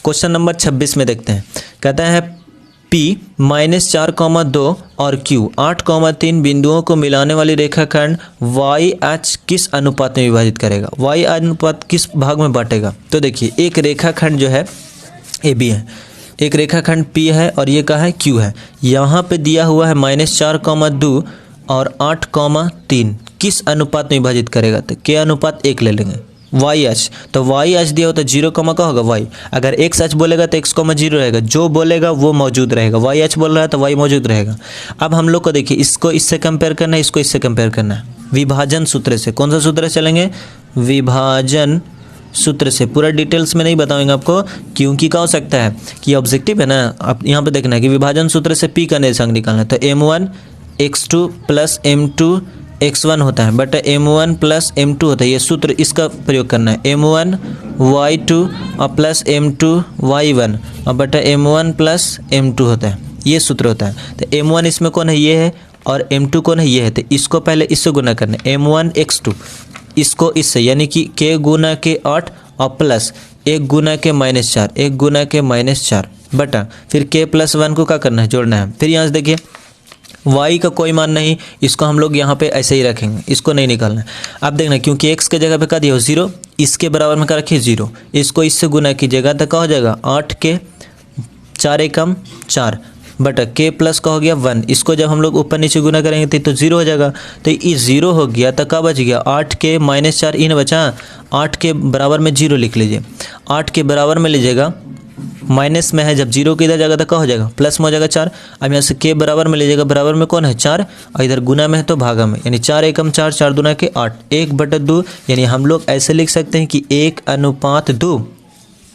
क्वेश्चन नंबर 26 में देखते हैं, कहता है P -4,2 और Q 8,3 बिंदुओं को मिलाने वाली रेखाखंड YH किस अनुपात में विभाजित करेगा, Y अनुपात किस भाग में बांटेगा। तो देखिए एक रेखाखंड जो है AB है, एक रेखाखंड P है और ये का है Q है, यहाँ पे दिया हुआ है -4,2 और 8,3 किस अनुपात में विभाजित करेगा, तो K अनुपात 1 ले लेंगे। YH, तो YH दिया होता 0, का होगा Y, अगर XH बोलेगा तो x, 0 रहेगा, जो बोलेगा वो मौजूद रहेगा, YH बोल रहा है तो Y मौजूद रहेगा। अब हम लोग को देखिए इसको इससे कंपेयर करना है, इसको इससे कंपेयर करना है, विभाजन सूत्र से। कौन सा सूत्र चलेंगे, विभाजन सूत्र से। पूरा डिटेल्स में नहीं बताऊंगा आपको, क्योंकि क्या हो सकता है कि ऑब्जेक्टिव है ना, आप यहाँ पे देखना है कि विभाजन सूत्र से P का निर्देशांक निकालना है, तो M1 x2 + M2 x1 होता है बटा M1 + M2 होता है, ये सूत्र इसका प्रयोग करना है, M1 y2 और प्लस M2 y1 और बटा M1 + M2 होता है, ये सूत्र होता है। तो M1 इसमें कौन है, ये है, और M2 कौन है, ये है, तो इसको पहले इससे गुना करना है, M1 x2 इसको इससे, यानी कि K × 8 और प्लस 1 गुना के -4, 1 गुना के -4 बटा फिर k + 1 को क्या करना है, जोड़ना है। फिर यहाँ से देखिए y का कोई मान नहीं, इसको हम लोग यहाँ पे ऐसे ही रखेंगे, इसको नहीं निकालना है। अब देखना क्योंकि x के जगह पे क्या दिया हो 0, इसके बराबर में क्या रखिए 0, इसको इससे गुना कीजिएगा तो क्या हो जाएगा 8 के 4 एकम 4 बटा k प्लस का हो गया 1, इसको जब हम लोग ऊपर नीचे गुना करेंगे तो 0 हो जाएगा। तो ये 0 हो गया तो क्या बच गया 8 के -4 इन बचा, 8 के बराबर में 0 लिख लीजिए, 8 के बराबर में लीजिएगा, माइनस में है जब 0 के इधर जाएगा तो क्या हो जाएगा प्लस में हो जाएगा 4। अब यहाँ से k बराबर में लीजिएगा, बराबर में कौन है 4 और इधर गुना में है तो भागा में, यानी 4 एकम 4, 4 दूना के 8, 1/2, यानी हम लोग ऐसे लिख सकते हैं कि 1:2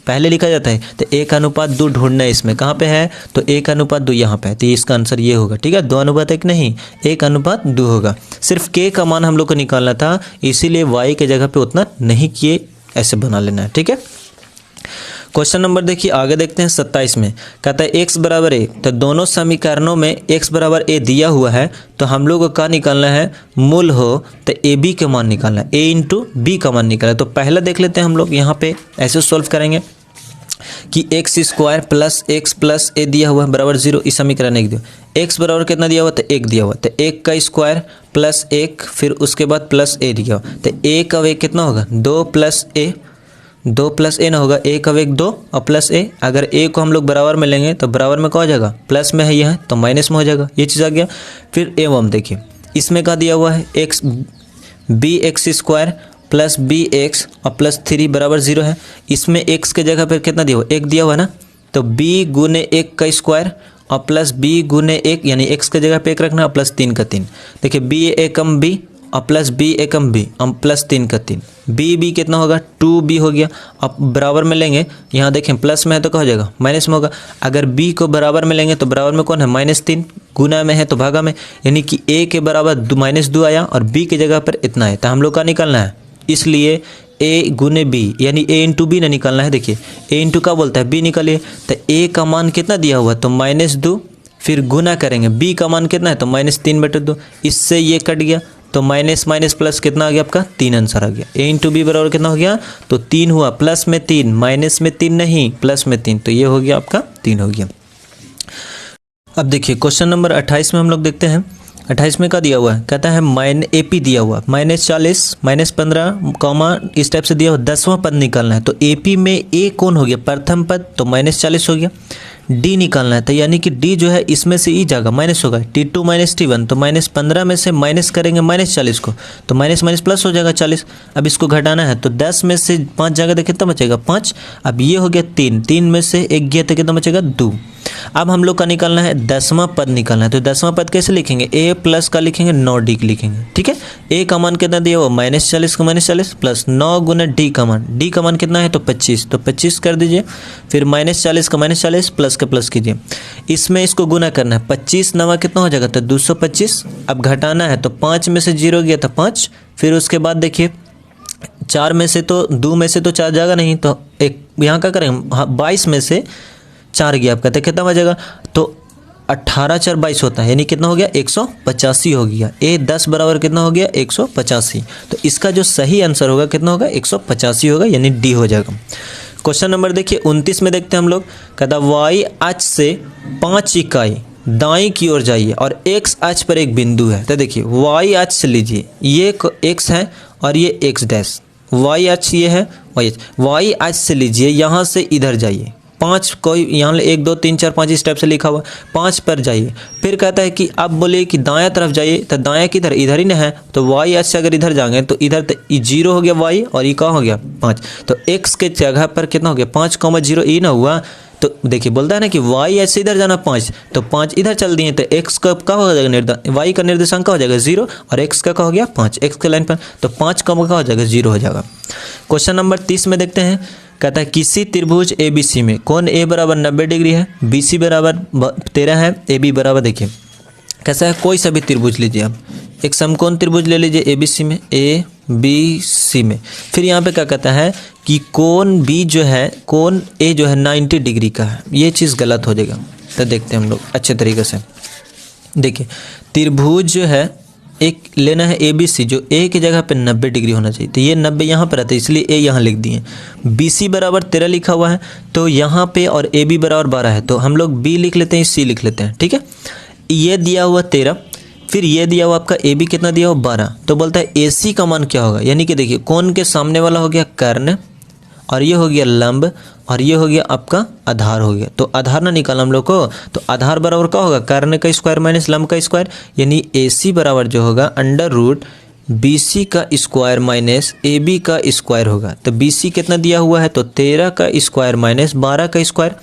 पहले लिखा जाता है तो 1:2 ढूंढना है। इसमें कहाँ पे है तो 1:2 यहाँ पे है, तो इसका आंसर ये होगा। ठीक है, 2:1 नहीं 1:2 होगा। सिर्फ k का मान हम लोग को निकालना था, इसीलिए y के जगह पे उतना नहीं किए, ऐसे बना लेना है। ठीक है, क्वेश्चन नंबर देखिए आगे देखते हैं 27 में, कहता है x बराबर a, तो दोनों समीकरणों में x बराबर a दिया हुआ है, तो हम लोग को क्या निकालना है, मूल हो तो ए बी के मान निकालना है, a इंटू बी का मान निकालना है। तो पहला देख लेते हैं हम लोग, यहाँ पे ऐसे सॉल्व करेंगे कि x² plus x plus a दिया हुआ है बराबर 0, इस समीकरण एक दिया, x बराबर कितना दिया हुआ तो 1 दिया हुआ, तो 1 का स्क्वायर प्लस 1 फिर उसके बाद प्लस a दिया हुआ, तो a का वेग कितना होगा 2 प्लस a, 2 प्लस a ना होगा, a का वेग 2 और प्लस a, अगर a को हम लोग बराबर में लेंगे तो बराबर में क्या हो जाएगा प्लस में है यह तो माइनस में हो जाएगा, ये चीज़ आ गया। फिर एवं देखिए इसमें क्या दिया हुआ है x bx² प्लस bx और प्लस 3 बराबर 0 है, इसमें x के जगह पर कितना दिया हुआ 1 दिया हुआ है ना, तो b गुने 1 का स्क्वायर और प्लस b गुने 1, यानी x के जगह पे 1 रखना और प्लस 3 का 3, देखिए b एकम b और प्लस b एकम b और प्लस 3 का 3, b कितना होगा 2b हो गया। अब बराबर में लेंगे, यहाँ देखें प्लस में है तो क्या हो जाएगा माइनस में होगा, अगर b को बराबर में लेंगे तो बराबर में कौन है -3, गुना में है तो भागा में, यानी कि a के बराबर -2 आया और b की जगह पर इतना है, तो हम लोग का निकालना है, इसलिए a गुने b यानी a इंटू बी ना निकालना है। देखिए a इंटू का बोलता है b निकालिए, तो a का मान कितना दिया हुआ तो -2, फिर गुना करेंगे b का मान कितना है तो -3/2, इससे ये कट गया तो माइनस माइनस प्लस कितना आ गया आपका 3 आंसर आ गया। a इंटू बी बराबर कितना हो गया तो 3 हुआ, प्लस में 3 माइनस में 3 नहीं प्लस में 3, तो ये हो गया आपका 3 हो गया। अब देखिए क्वेश्चन नंबर 28 में हम लोग देखते हैं, 28 में क्या दिया हुआ है, कहता है AP दिया हुआ -40 -15 कॉमा इस टाइप से दिया हुआ, 10वां पद निकालना है। तो AP में A कौन हो गया प्रथम पद, तो -40 हो गया। D निकालना है, तो यानी कि D जो है इसमें से ई जाएगा माइनस होगा, T2 - T1, तो -15 में से माइनस करेंगे -40 को, तो माइनस माइनस प्लस हो जाएगा 40। अब इसको घटाना है तो 10 में से 5 जाएगा तो कितना बचेगा 5, अब ये हो गया 3, 3 में से 1 गया तो कितना बचेगा 2। अब हम लोग का निकालना है 10वां पद निकालना है, तो 10वां पद कैसे लिखेंगे, A प्लस का लिखेंगे 9D लिखेंगे। ठीक है, A का मान कितना दिया हुआ -40 का -40 प्लस 9 गुना D का मान, D का मान कितना है तो 25, तो 25 कर दीजिए, फिर -40 का -40 प्लस का प्लस कीजिए, इसमें इसको गुना करना है, 25 9 कितना हो जाएगा तो 225। अब घटाना है तो 5 में से 0 गया तो 5, फिर उसके बाद देखिए 4 में से तो 2 में से तो 4 जाएगा नहीं, तो एक यहाँ क्या करेंगे 22 में से 4 गया आपका, तो कितना बचेगा तो 18 4 22 होता है, यानी कितना हो गया 185 हो गया। A 10 बराबर कितना हो गया 185, तो इसका जो सही आंसर होगा कितना होगा 185 होगा, यानी D हो जाएगा। क्वेश्चन नंबर देखिए 29 में देखते हैं हम लोग, कहता y अक्ष से 5 इकाई दाईं की ओर जाइए और x अक्ष पर एक बिंदु है। तो देखिए y अक्ष लीजिए, ये x है और ये x डैश, y अक्ष ये है y अक्ष से लीजिए, यहाँ से इधर जाइए 5, कोई यहाँ 1 2 3 4 5 इस टाइप से लिखा हुआ 5 पर जाइए। फिर कहता है कि अब बोले कि दायां तरफ जाइए, तो दायां किधर इधर ही ना है, तो y अक्ष से अगर इधर जाएंगे तो इधर तो 0 हो गया y और ये कहाँ हो गया 5, तो x के जगह पर कितना हो गया 5,0 ई ना हुआ, तो देखिए बोलता है ना कि y अक्ष से इधर जाना 5, तो 5 इधर चल दिए, तो x का क्या हो जाएगा y का निर्देशांक का हो जाएगा 0 और x का हो गया 5, x के लाइन पर, तो 5 का हो जाएगा 0 हो जाएगा। क्वेश्चन नंबर 30 में देखते हैं, कहता है किसी त्रिभुज ABC में कोण A बराबर 90 डिग्री है, BC बराबर 13 है, AB बराबर देखिए कैसा है, कोई सा भी त्रिभुज लीजिए आप, एक समकोण त्रिभुज ले लीजिए ABC में, ABC में, फिर यहाँ पे क्या कहता है कि कोण B जो है, कोण A जो है 90 डिग्री का है, ये चीज़ गलत हो जाएगा। तो देखते हैं हम लोग अच्छे तरीके से, देखिए त्रिभुज जो है एक लेना है ए बी सी, जो ए की जगह पे 90 डिग्री होना चाहिए, तो ये 90 यहाँ पर आता है इसलिए ए यहाँ लिख दिए। बी सी बराबर 13 लिखा हुआ है तो यहाँ पे, और ए बी बराबर 12 है तो हम लोग बी लिख लेते हैं, सी लिख लेते हैं, ठीक है। ये दिया हुआ 13, फिर ये दिया हुआ आपका ए बी कितना दिया हुआ 12, तो बोलता है ए सी का मान क्या होगा, यानी कि देखिए कोण के सामने वाला हो गया कर्ण, और ये हो गया लंब, और ये हो गया आपका आधार हो गया। तो आधार ना निकाला हम लोग को, तो आधार बराबर क्या होगा, कर्ण का स्क्वायर माइनस लंब का स्क्वायर, यानी ए सी बराबर जो होगा अंडर रूट बी सी का स्क्वायर माइनस ए बी का स्क्वायर होगा। तो बी सी कितना दिया हुआ है, तो 13 का स्क्वायर माइनस 12 का स्क्वायर।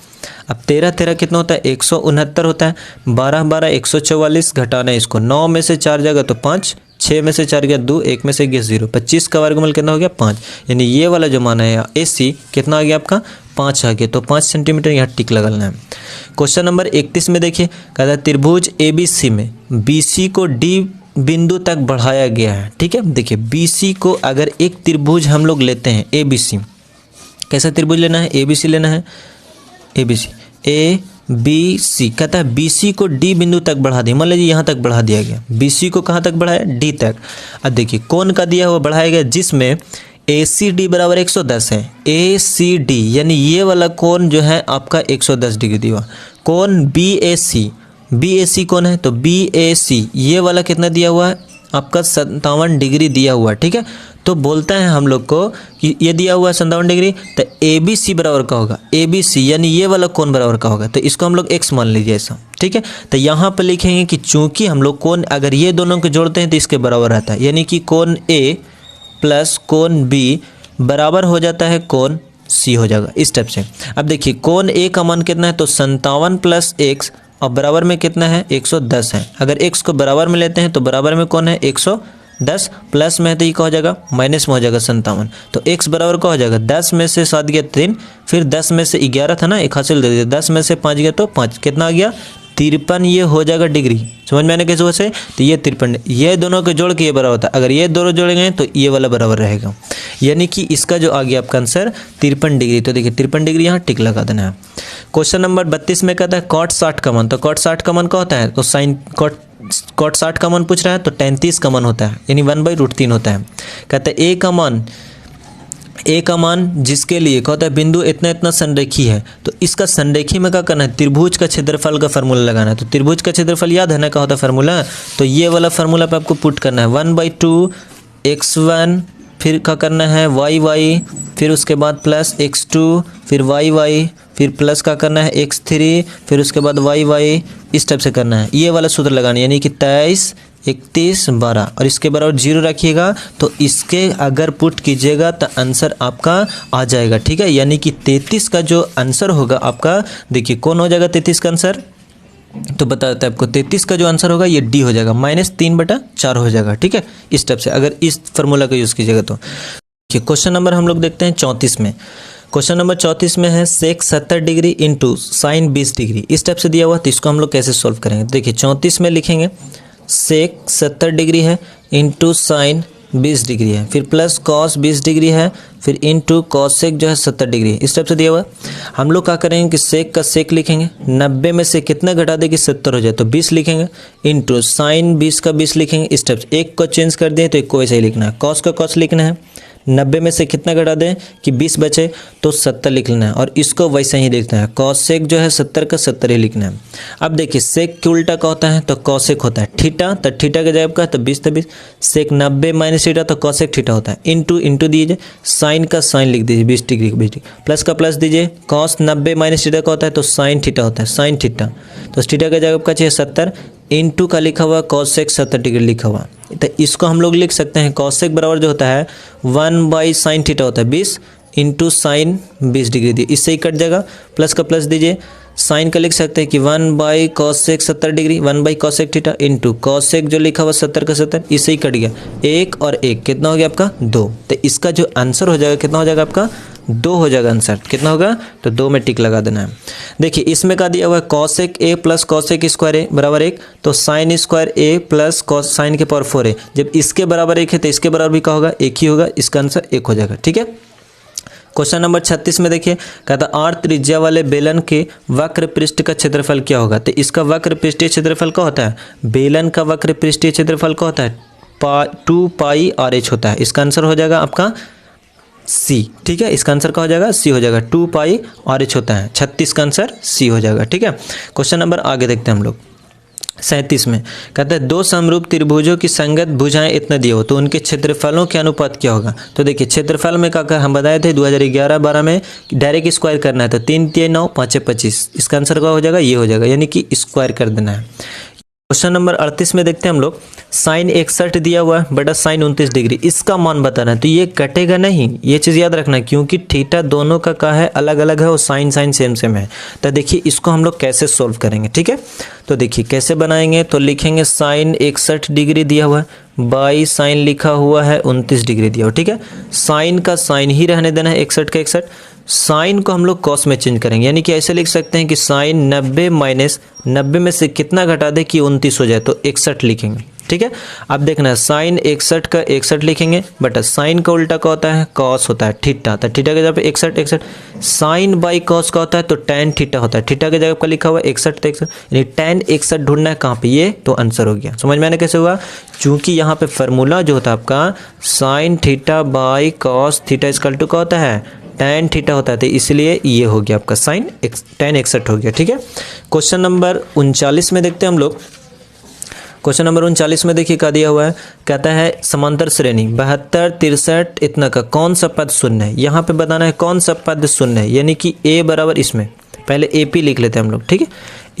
अब 13 13 कितना होता है, 169 होता है, 12 12 144, घटाना है इसको, 9 में से 4 जाएगा तो 5, 6 में से 4 गया 2, 1 में से गया 0, 25 का वर्गमूल कितना हो गया 5, यानी ये वाला जो मान है ए सी कितना आ गया आपका 5 आ गया। तो 5 सेंटीमीटर यहाँ टिक लगाना है। क्वेश्चन नंबर 31 में देखिए, कहता है त्रिभुज ए बी सी में बी सी को डी बिंदु तक बढ़ाया गया है, ठीक है। देखिए बी सी को अगर एक त्रिभुज हम लोग लेते हैं ए बी सी, कैसा त्रिभुज लेना है, ए बी सी लेना है, A B C, A B C, कहता है बी सी को डी बिंदु तक बढ़ा दिया, मान लीजिए यहाँ तक बढ़ा दिया गया, बी सी को कहाँ तक बढ़ाया, डी तक। अब देखिए कोण का दिया हुआ बढ़ाया गया जिसमें ए सी डी बराबर 110 है, ए सी डी यानी ये वाला कोण जो है आपका 110 डिग्री दिया। कोण बी ए सी कौन है, तो बी ए सी ये वाला कितना दिया हुआ है आपका 57 डिग्री दिया हुआ है, ठीक है। तो बोलता है हम लोग को कि ये दिया हुआ है 57 डिग्री, तो ए बी सी बराबर का होगा, ए बी सी यानी ये वाला कोण बराबर का होगा, तो इसको हम लोग x मान लीजिए ऐसा, ठीक है। तो यहाँ पर लिखेंगे कि चूंकि हम लोग कोण अगर ये दोनों को जोड़ते हैं तो इसके बराबर रहता है, यानी कि कोण ए प्लस कोण बी बराबर हो जाता है कोण सी हो जाएगा इस टाइप से। अब देखिए कोण ए का मान कितना है, तो 57 प्लस x और बराबर में कितना है 110 है। अगर x को बराबर में लेते हैं तो बराबर में कौन है 110, प्लस में है तो ये क्या हो जाएगा माइनस में हो जाएगा 57। तो x बराबर क्या हो जाएगा 10 में से 7 गया 3, फिर 10 में से 11 था ना, एक हासिल दे दिया, 10 में से 5 गया तो 5, कितना आ गया 53, ये हो जाएगा डिग्री। समझ में आने कैसे वैसे, तो ये 53, ये दोनों के जोड़ के ये बराबर होता है, अगर ये दोनों जोड़ेंगे तो ये वाला बराबर रहेगा, यानी कि इसका जो आ गया आपका आंसर 53 डिग्री। तो देखिए 53 डिग्री यहाँ टिक लगा देना है। क्वेश्चन नंबर 32 में कहता है कॉट 60 का मान, तो कॉट 60 का मान क्या होता है, तो साइन कॉट 60 का मान पूछ रहा है, तो tan 30 का मान होता है, यानी 1/√3 होता है। कहता है ए का मान जिसके लिए कहता है बिंदु इतना इतना संरेखी है, तो इसका संरेखी में क्या करना है, त्रिभुज का क्षेत्रफल का फार्मूला लगाना है। तो त्रिभुज का क्षेत्रफल याद है ना क्या होता है फार्मूला, तो ये वाला फार्मूला पे आपको पुट करना है 1/2 x1, फिर क्या करना है y, फिर उसके बाद प्लस x2, फिर y, फिर प्लस का करना है x3, फिर उसके बाद y, इस टाइप से करना है। ये वाला सूत्र लगाना है, यानी कि 23 31 12 और इसके बराबर 0 रखिएगा, तो इसके अगर पुट कीजिएगा तो आंसर आपका आ जाएगा, ठीक है। यानी कि 33 का जो आंसर होगा आपका, देखिए कौन हो जाएगा 33 का आंसर, तो बता देता है आपको 33 का जो आंसर होगा ये डी हो जाएगा, -3/4 हो जाएगा, ठीक है। इस टाइप से अगर इस फार्मूला का यूज़ कीजिएगा तो। क्वेश्चन नंबर हम लोग देखते हैं 34 में। क्वेश्चन नंबर 34 में है सेक 70 डिग्री इंटू साइन 20 डिग्री, इस टाइप से दिया हुआ, तो इसको हम लोग कैसे सॉल्व करेंगे। देखिए 34 में लिखेंगे सेक 70 डिग्री है इंटू साइन 20 डिग्री है, फिर प्लस कॉस 20 डिग्री है, फिर इंटू कॉसेक जो है 70 डिग्री, इस टाइप से दिया हुआ है। हम लोग क्या करेंगे कि सेक का सेक लिखेंगे, 90 में से कितना घटा दे कि 70 हो जाए, तो 20 लिखेंगे, इंटू साइन 20 का 20 लिखेंगे, इस टाइप से। एक को चेंज कर दिए तो एक को वैसे ही लिखना है, कॉस का कॉस लिखना है, 90 में से कितना घटा दें कि 20 बचे तो 70 लिख लेना है, और इसको वैसे ही लिखना है, कॉसेक जो है 70 का 70 ही लिखना है। अब देखिए सेक के उल्टा क्या होता है, तो कॉसेक होता है, थीटा, तो थीटा के जगह का तो 20 तो 20, सेक 90 माइनस थीटा तो कॉसेक थीटा होता है, इंटू दीजिए, साइन का साइन लिख दीजिए 20 डिग्री 20 डिग्री, प्लस का प्लस दीजिए, कॉस 90 माइनस थीटा का होता है तो साइन थीटा होता है, साइन थीटा, तो थीटा के जगह का चाहिए 70, इंटू का लिखा हुआ कॉसेक 70 डिग्री लिखा हुआ, तो इसको हम लोग लिख सकते हैं कॉसेक बराबर जो होता है 1/sin थीटा होता है 20 इंटू साइन 20 डिग्री दिए, इससे ही कट जाएगा, प्लस का प्लस दीजिए, साइन का लिख सकते हैं कि 1/cosec 70 degree 1/cosec theta into cosec जो लिखा हुआ 70 का 70, इससे ही कट गया, 1 और 1 कितना हो गया आपका 2, तो इसका जो आंसर हो जाएगा कितना हो जाएगा आपका 2 हो जाएगा आंसर, कितना होगा तो 2 में टिक लगा देना है। देखिए इसमें क्या दिया हुआ है cosec A plus cosec square A बराबर 1, तो sine square A plus cos sine के पावर 4 है, जब इसके बराबर 1 है तो इसके बराबर भी क्या होगा 1 ही होगा, इसका आंसर 1 हो जाएगा, ठीक है। क्वेश्चन नंबर 36 में देखिए कहता आर त्रिज्या वाले बेलन के वक्र पृष्ठ का क्षेत्रफल क्या होगा, तो इसका वक्र पृष्ठीय क्षेत्रफल क्या होता है, बेलन का वक्र पृष्ठीय क्षेत्रफल क्या होता है 2 पाई RH होता है। इसका आंसर हो जाएगा आपका सी। ठीक है, इसका आंसर क्या हो जाएगा? सी हो जाएगा। 2 पाई RH होता है। 36 का आंसर सी हो जाएगा। ठीक है, क्वेश्चन नंबर आगे देखते हैं हम लोग। 37 में कहते हैं दो समरूप त्रिभुजों की संगत भुजाएं इतना दिए हो तो उनके क्षेत्रफलों के अनुपात क्या होगा? तो देखिए क्षेत्रफल में क्या हम बताए थे 2011-12 में डायरेक्ट स्क्वायर करना है, तो 3 3 9 5 25, इसका आंसर क्या हो जाएगा? ये हो जाएगा, यानी कि स्क्वायर कर देना है। क्वेश्चन नंबर 38 में देखते हैं हम लोग। साइन 61 दिया हुआ है बटा साइन 29 डिग्री, इसका मान बताना है। तो ये कटेगा नहीं, ये चीज़ याद रखना, क्योंकि थीटा दोनों का है अलग अलग है और साइन सेम सेम है। तो देखिए इसको हम लोग कैसे सोल्व करेंगे। ठीक है, तो देखिए कैसे बनाएंगे। तो लिखेंगे साइन 61 डिग्री दिया हुआ है बाई साइन लिखा हुआ है 29 डिग्री दिया हुआ। ठीक है, साइन का साइन ही रहने देना है 61 का 61, साइन को हम लोग कॉस में चेंज करेंगे, यानी कि ऐसे लिख सकते हैं कि साइन 90 माइनस 90 में से कितना घटा दे कि 29 हो जाए, तो 61 लिखेंगे। ठीक है, अब देखना साइन 61 का 61 लिखेंगे, बट साइन का उल्टा क्या होता है? कॉस होता है, थीटा। तो थीटा के जगह पे 61 साइन बाई कॉस का होता है तो tan थीटा होता है। थीटा के जगह पर लिखा हुआ है 61 तो 61, यानी tan 61 ढूंढना है कहाँ पे? ये तो आंसर हो गया। समझ में आने कैसे हुआ? चूंकि यहाँ पे फॉर्मूला जो होता है आपका sine theta by cos theta equal to क्या होता है? tan थीटा होता है, तो इसलिए ये हो गया आपका साइन tan 61 हो गया। ठीक है, क्वेश्चन नंबर 39 में देखते हैं हम लोग। क्वेश्चन नंबर 39 में देखिए क्या दिया हुआ है, कहता है समांतर श्रेणी 72 63 इतना का कौन सा पद शून्य है? यहाँ पे बताना है कौन सा पद शून्य है, यानी कि a बराबर इसमें पहले AP लिख लेते हैं हम लोग। ठीक है,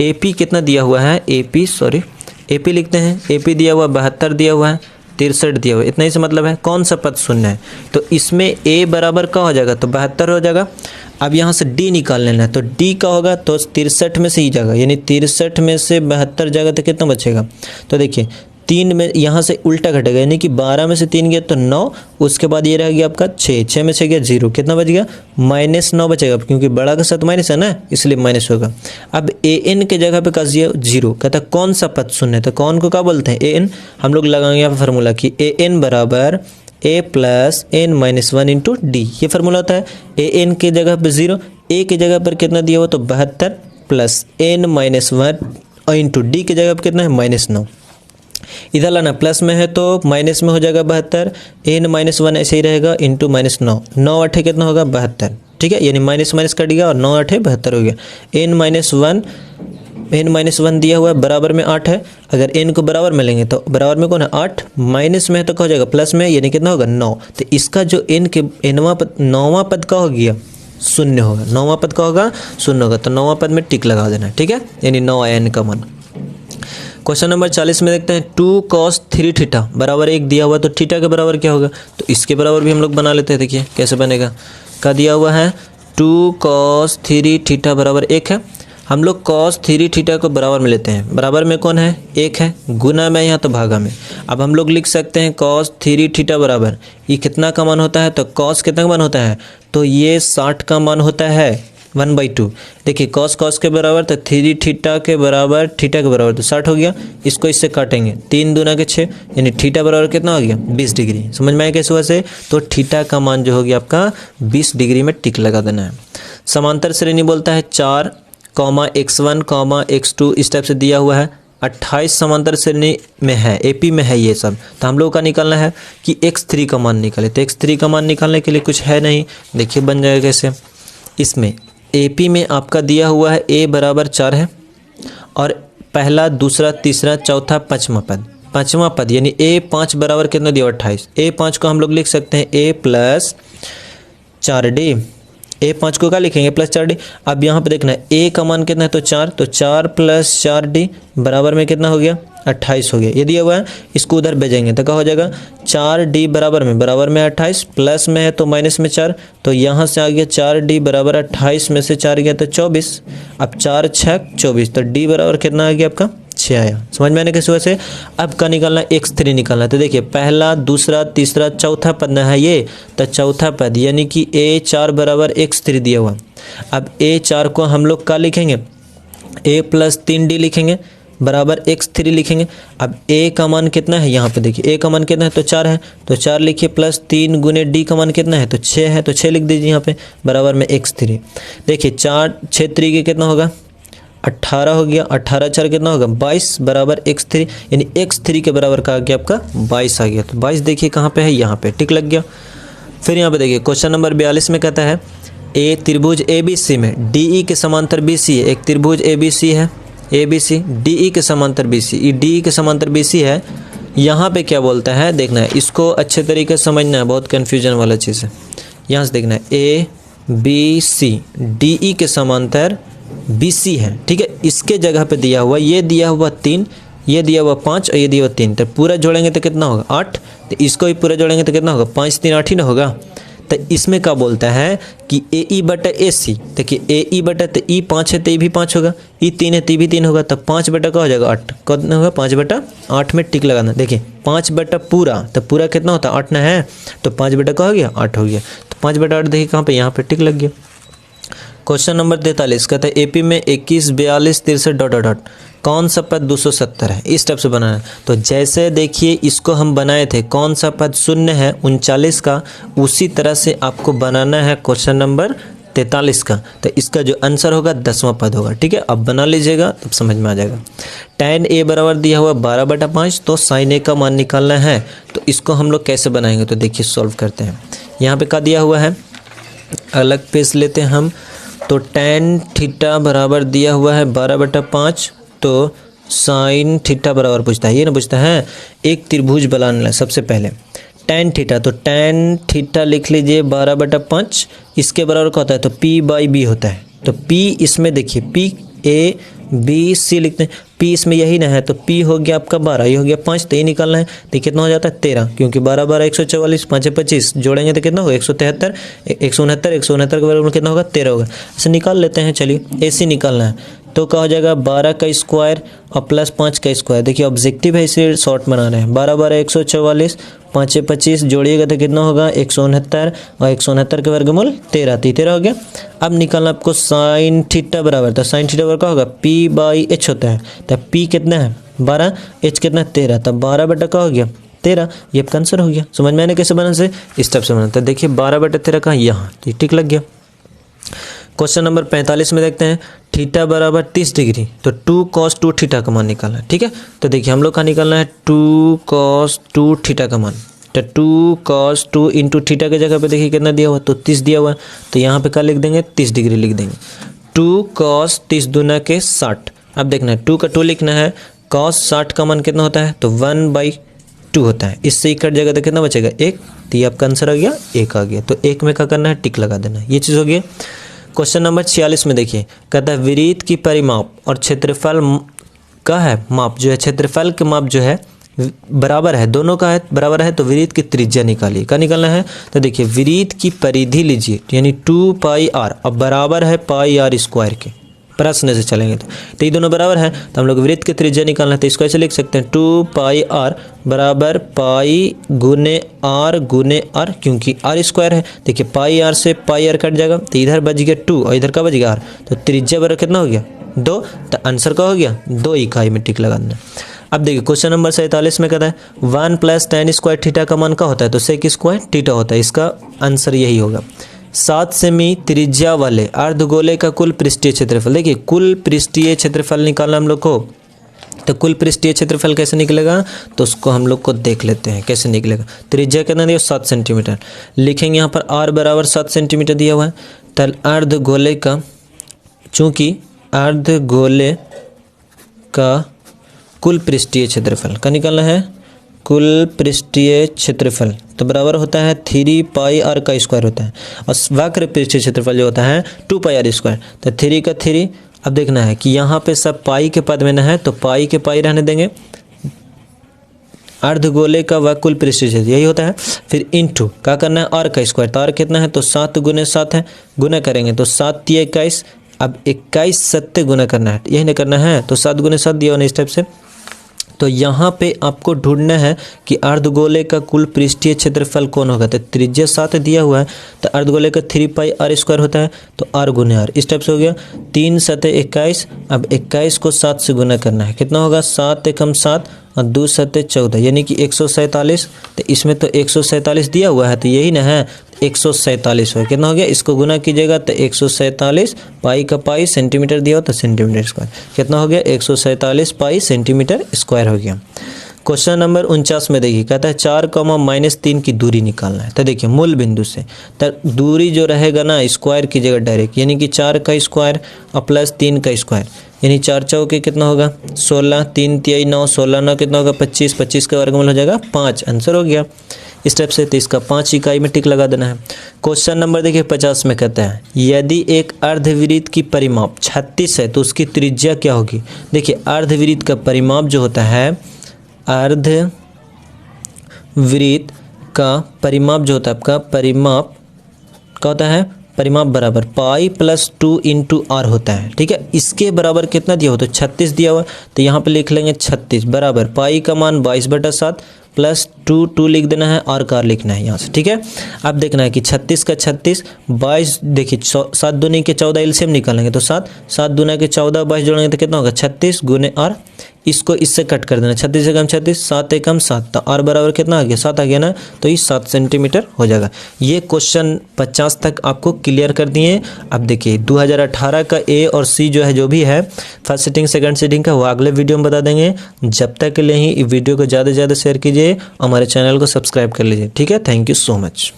AP कितना दिया हुआ है? AP लिखते हैं। AP दिया हुआ 72 दिया हुआ है 63 दिया हुआ है, इतना ही से मतलब है कौन सा पद शून्य है। तो इसमें a बराबर क्या हो जाएगा? तो 72 हो जाएगा। अब यहाँ से d निकाल लेना है, तो d का होगा तो 63 में से ही जाएगा, यानी 63 में से 72 जाएगा तो कितना बचेगा? तो देखिए 3 में यहाँ से उल्टा घटेगा, यानी कि 12 में से 3 गया तो 9, उसके बाद ये रह गया आपका 6 में से गया 0, कितना बच गया? -9 बचेगा, क्योंकि बड़ा का साथ माइनस है ना, इसलिए माइनस होगा। अब an के जगह पे कस दिया 0, कहता कौन सा पद शून्य है? तो कौन को क्या बोलते हैं? an। हम लोग लगाएंगे यहाँ पर फार्मूला की an बराबर a plus n minus 1 into D, ये फार्मूला होता है। an के जगह पर 0, a के जगह पर कितना दिया हुआ? तो 72 प्लस n माइनस 1 और इंटू डी के जगह पर कितना है? -9। इधर लाना प्लस में है तो माइनस में हो जाएगा 72, n माइनस 1 ऐसे ही रहेगा इंटू -9, 9 8 कितना होगा? 72। ठीक है, यानी माइनस माइनस कट गया और 9 8 72 हो गया। n माइनस 1 दिया हुआ है बराबर में 8 है, अगर n को बराबर में लेंगे तो बराबर में कौन है? 8, माइनस में है तो क्या हो जाएगा? प्लस में, यानी कितना होगा? 9। तो इसका जो नौवां पद का हो गया शून्य होगा, नौवां पद का होगा शून्य होगा, तो नौवां पद में टिक लगा देना है। ठीक है, यानी 9 आया n का मान। क्वेश्चन नंबर 40 में देखते हैं 2 cos 3 थीटा बराबर 1 दिया हुआ, तो थीटा के बराबर क्या होगा? तो इसके बराबर भी हम लोग बना लेते हैं। देखिए कैसे बनेगा, क्या दिया हुआ है? 2 cos 3 थीटा बराबर 1 है। हम लोग cos 3 थीटा को बराबर में लेते हैं, बराबर में कौन है? 1 है, गुना में यहाँ तो भागा में। अब हम लोग लिख सकते हैं cos 3 थीटा बराबर ये कितना का मान होता है? तो cos कितना का मान होता है? तो ये 60 का मान होता है 1/2। देखिए cos के बराबर तो 3 थीटा के बराबर थीटा के बराबर तो 60 हो गया, इसको इससे काटेंगे 3 दूना के 6, यानी थीटा बराबर कितना हो गया? 20 डिग्री। समझ में आया कैसे हुआ से? तो थीटा का मान जो हो गया आपका 20 डिग्री में टिक लगा देना है। समांतर श्रेणी बोलता है 4, x1, x2 इस टाइप से दिया हुआ है। 28 समांतर श्रेणी में है, AP में है ये सब। तो हम लोग का निकालना है कि x3 का मान निकाले, तो x3 का मान निकालने के लिए कुछ है नहीं, देखिए बन जाएगा कैसे। इसमें AP में आपका दिया हुआ है a बराबर 4 है और पहला दूसरा तीसरा चौथा पाँचवा पद यानी a5 बराबर कितना दिया? 28। a5 को हम लोग लिख सकते हैं a प्लस 4d, a5 को क्या लिखेंगे? Plus 4d। अब यहाँ पे देखना है a का मान कितना है? तो 4, तो 4 प्लस 4d बराबर में कितना हो गया? 28 हो गया। ये दिया हुआ है, इसको उधर भेजेंगे तो क्या हो जाएगा? 4d बराबर में 28, प्लस में है तो माइनस में 4, तो यहाँ से आ गया 4d बराबर 28 में से 4 गया तो 24। अब 4 6 24, तो d बराबर कितना आ गया आपका? 6 आया। समझ में आने कैसे वैसे? अब का निकालना x3 निकालना, तो देखिए पहला दूसरा तीसरा चौथा पद ना है ये, तो चौथा पद यानी कि a4 बराबर x3 दिया हुआ। अब a4 को हम लोग क्या लिखेंगे? a प्लस 3d लिखेंगे बराबर x3 लिखेंगे। अब a का मान कितना है? यहाँ पे देखिए a का मान कितना है? तो 4 है, तो 4 लिखिए प्लस 3 गुने d का मान कितना है? तो 6 है, तो 6 लिख दीजिए यहाँ पे बराबर में x3। देखिए 4 6 3 के कितना होगा? 18 हो गया, 18 4 कितना होगा 22 बराबर x3, यानी x3 के बराबर का आ गया आपका 22 आ गया। तो 22 देखिए कहाँ पे है, यहाँ पे टिक लग गया। फिर यहाँ पे देखिए क्वेश्चन नंबर 42 में कहता है ए त्रिभुज ABC में DE के समांतर BC है। एक त्रिभुज ABC है, ABC DE के समांतर BC, DE के समांतर BC है। यहाँ पे क्या बोलता है देखना है, इसको अच्छे तरीके से समझना है, बहुत कन्फ्यूजन वाला चीज़ है। यहाँ से देखना है ABC DE के समांतर BC है, ठीक है। इसके जगह पे दिया हुआ, ये दिया हुआ 3, ये दिया हुआ 5 और ये दिया हुआ 3, तो पूरा जोड़ेंगे तो कितना होगा 8। तो इसको भी पूरा जोड़ेंगे तो कितना होगा 5 3 8 ही ना होगा। तो इसमें क्या बोलता है कि AE बटा AC, देखिए AE बटा, तो E 5 है तो ये भी 5 होगा, E 3 है तो ये भी 3 होगा, तो 5 बटा का हो जाएगा 8, कितना होगा 5 बटा 8 में टिक लगाना। देखिए 5 बटा पूरा, तो पूरा कितना होता है 8 ना है, तो 5 बटा का हो गया 8 हो गया। तो 5 बटा 8 देखिए कहाँ पे, यहाँ पे टिक लग गया। क्वेश्चन नंबर 43 कहता है AP में 21 42 63 डॉट डॉट डॉट कौन सा पद 270 है, इस टाइप से बनाना है। तो जैसे देखिए इसको हम बनाए थे, कौन सा पद शून्य है 39 का, उसी तरह से आपको बनाना है क्वेश्चन नंबर 43 का। तो इसका जो आंसर होगा 10वां पद होगा, ठीक है। अब बना लीजिएगा तब समझ में आ जाएगा। tan A बराबर दिया हुआ 12/5, तो sin A का मान निकालना है। तो इसको हम लोग कैसे बनाएंगे, तो देखिए सॉल्व करते हैं। यहाँ पे क्या दिया हुआ है, अलग पेज लेते हैं हम। तो tan थीटा बराबर दिया हुआ है 12/5, तो साइन थीटा बराबर पूछता है, ये ना पूछता है। एक त्रिभुज बनाना है सबसे पहले, tan थीटा, तो tan थीटा लिख लीजिए 12/5, इसके बराबर क्या होता है, तो P/B होता है। तो P इसमें देखिए PABC लिखते हैं, P इसमें यही ना है, तो P हो गया आपका 12, ये हो गया 5, तो ये निकालना है। तो कितना हो जाता है 13, क्योंकि 12 12 144, 5 25, जोड़ेंगे तो कितना होगा 173, 169, 169 के बराबर में कितना होगा 13 होगा। ऐसे निकाल लेते हैं, चलिए AC निकालना है। तो क्या हो जाएगा 12 का स्क्वायर और प्लस 5 का स्क्वायर। देखिए ऑब्जेक्टिव है इसलिए शॉर्ट बना रहे हैं। 12 12 144, 5 25, जोड़िएगा तो कितना होगा 169, और 169 के वर्गमूल 13, 13 हो गया। अब निकालना आपको साइन थीटा बराबर, तो साइन थीटा बराबर क्या होगा P/H होता है। तो P कितना है 12, H कितना 13, तब 12 बटा का हो गया 13, ये आपका आंसर हो गया। समझ में आने कैसे बनाने से, इस टाइप से बनाता है। देखिए 12/13 का यहाँ, तो टिक लग गया। क्वेश्चन नंबर 45 में देखते हैं, थीटा बराबर 30 डिग्री, तो 2 cos 2 थीटा का मान निकालना है, ठीक है। तो देखिए हम लोग का निकालना है 2 cos 2 थीटा का मान। तो 2 cos 2 इंटू थीटा के जगह पे देखिए कितना दिया हुआ, तो 30 दिया हुआ है। तो यहाँ पे क्या लिख देंगे 30 डिग्री लिख देंगे। 2 cos 30 दूना के 60। अब देखना है 2 का 2 लिखना है, cos 60 का मान कितना होता है, तो 1/2 होता है। इससे कट जाएगा तो कितना बचेगा 1, तो ये आपका आंसर आ गया 1 आ गया। तो 1 में क्या करना है, टिक लगा देना, ये चीज़ हो गई। क्वेश्चन नंबर 46 में देखिए कहता है वृत्त की परिमाप और क्षेत्रफल का है माप, जो है क्षेत्रफल के माप जो है बराबर है, दोनों का है बराबर है। तो वृत्त की त्रिज्या निकालिए, क्या निकालना है, तो देखिए वृत्त की परिधि लीजिए, यानी 2πr, अब बराबर है πr² के, प्रश्न से चलेंगे तो ये दोनों बराबर है। तो हम लोग वृत्त की त्रिज्या निकालना है, तो इसको ऐसे लिख सकते हैं 2πr बराबर पाई गुने r, क्योंकि r² है। देखिए πr से πr कट जाएगा, तो इधर बच गया 2 और इधर का बच गया r, तो त्रिज्या बराबर कितना हो गया 2, तो आंसर का हो गया 2 इकाई में टिक लगाना। अब देखिए क्वेश्चन नंबर 47 में कहता है 1 + tan² थीटा का मान का होता है, तो sec² थीटा होता है। इसका आंसर यही होगा। 7 सेमी त्रिज्या वाले अर्धगोले का कुल पृष्ठीय क्षेत्रफल, देखिए कुल पृष्ठीय क्षेत्रफल निकालना हम लोग को। तो कुल पृष्ठीय क्षेत्रफल कैसे निकलेगा, तो उसको हम लोग को देख लेते हैं कैसे निकलेगा। त्रिज्या कितना दिया 7 सेंटीमीटर, लिखेंगे यहाँ पर r बराबर 7 सेंटीमीटर दिया हुआ है। तो अर्धगोले का, चूंकि अर्धगोले का कुल पृष्ठीय क्षेत्रफल का निकालना है, कुल पृष्ठीय क्षेत्रफल तो बराबर होता है 3πr का स्क्वायर होता है, और वक्र पृष्ठीय क्षेत्रफल जो होता है 2πr²। तो 3 का 3, अब देखना है कि यहाँ पे सब पाई के पद में न है, तो पाई के पाई रहने देंगे। अर्धगोले का व कुल पृष्ठीय क्षेत्र यही होता है। फिर इंटू क्या करना है r का स्क्वायर, तो r कितना है, तो 7 × 7 है, गुना करेंगे तो 7 × 21, अब 21 7 गुना करना है, यही नहीं करना है, तो 7 × 7 दिया होना इस टाइप से। तो यहाँ पे आपको ढूंढना है कि अर्धगोले का कुल पृष्ठीय क्षेत्रफल कौन होगा। तो त्रिज्या 7 दिया हुआ है, तो अर्धगोले का 3πr² होता है, तो r गुने r, इस टाइप से हो गया। 3 7 21, अब 21 को 7 से गुना करना है, कितना होगा 7 × 7 और 2 7 14, यानी कि 147। तो इसमें तो 147 दिया हुआ है, तो यही ना है, 147 हो, कितना हो गया, इसको गुना कीजिएगा तो 147 पाई का पाई सेंटीमीटर दिया हो तो सेंटीमीटर स्क्वायर, कितना हो गया 147 पाई सेंटीमीटर स्क्वायर हो गया। क्वेश्चन नंबर 49 में देखिए, कहता है 4, -3 की दूरी निकालना है। तो देखिए मूल बिंदु से तो दूरी जो रहेगा ना स्क्वायर कीजिएगा डायरेक्ट, यानी कि 4 का स्क्वायर और प्लस 3 का स्क्वायर, यानी 4 चौके कितना होगा 16, 3 तिहाई 9, 16 9 कितना होगा 25, 25 का वर्गमूल हो जाएगा 5, आंसर हो गया इस टाइप से। तो इसका 5 इकाई में टिक लगा देना है। क्वेश्चन नंबर देखिए 50 में कहता है यदि एक अर्धवृत्त की परिमाप 36 है तो उसकी त्रिज्या क्या होगी। देखिए अर्धवृत्त का परिमाप जो होता है, अर्धवृत्त का परिमाप जो होता है आपका, परिमाप क्या होता है, परिमाप बराबर पाई प्लस 2 इंटू आर होता है, ठीक है। इसके बराबर कितना दिया हो तो 36 दिया हुआ, तो यहाँ पे लिख लेंगे 36 बराबर पाई का मान 22/7 प्लस 2 लिख देना है, आर का आर लिखना है यहाँ से, ठीक है। अब देखना है कि 36 का 36, 22, देखिए 7 दूनी के 14 एलसीएम निकालेंगे तो 7, 7 दूना के 14, 22 जोड़ेंगे तो कितना होगा 36 गुने आर, इसको इससे कट कर देना, 36 से कम 36, 7 एक कम 7, तो आर बराबर कितना आ गया 7 आ गया ना, तो ये 7 सेंटीमीटर हो जाएगा। ये क्वेश्चन 50 तक आपको क्लियर कर दिए। अब देखिए 2018 का ए और सी जो है, जो भी है फर्स्ट सिटिंग सेकंड सिटिंग का, वो अगले वीडियो में बता देंगे। जब तक के लिए ही वीडियो को ज़्यादा से ज़्यादा शेयर कीजिए, हमारे चैनल को सब्सक्राइब कर लीजिए, ठीक है। Thank you so much.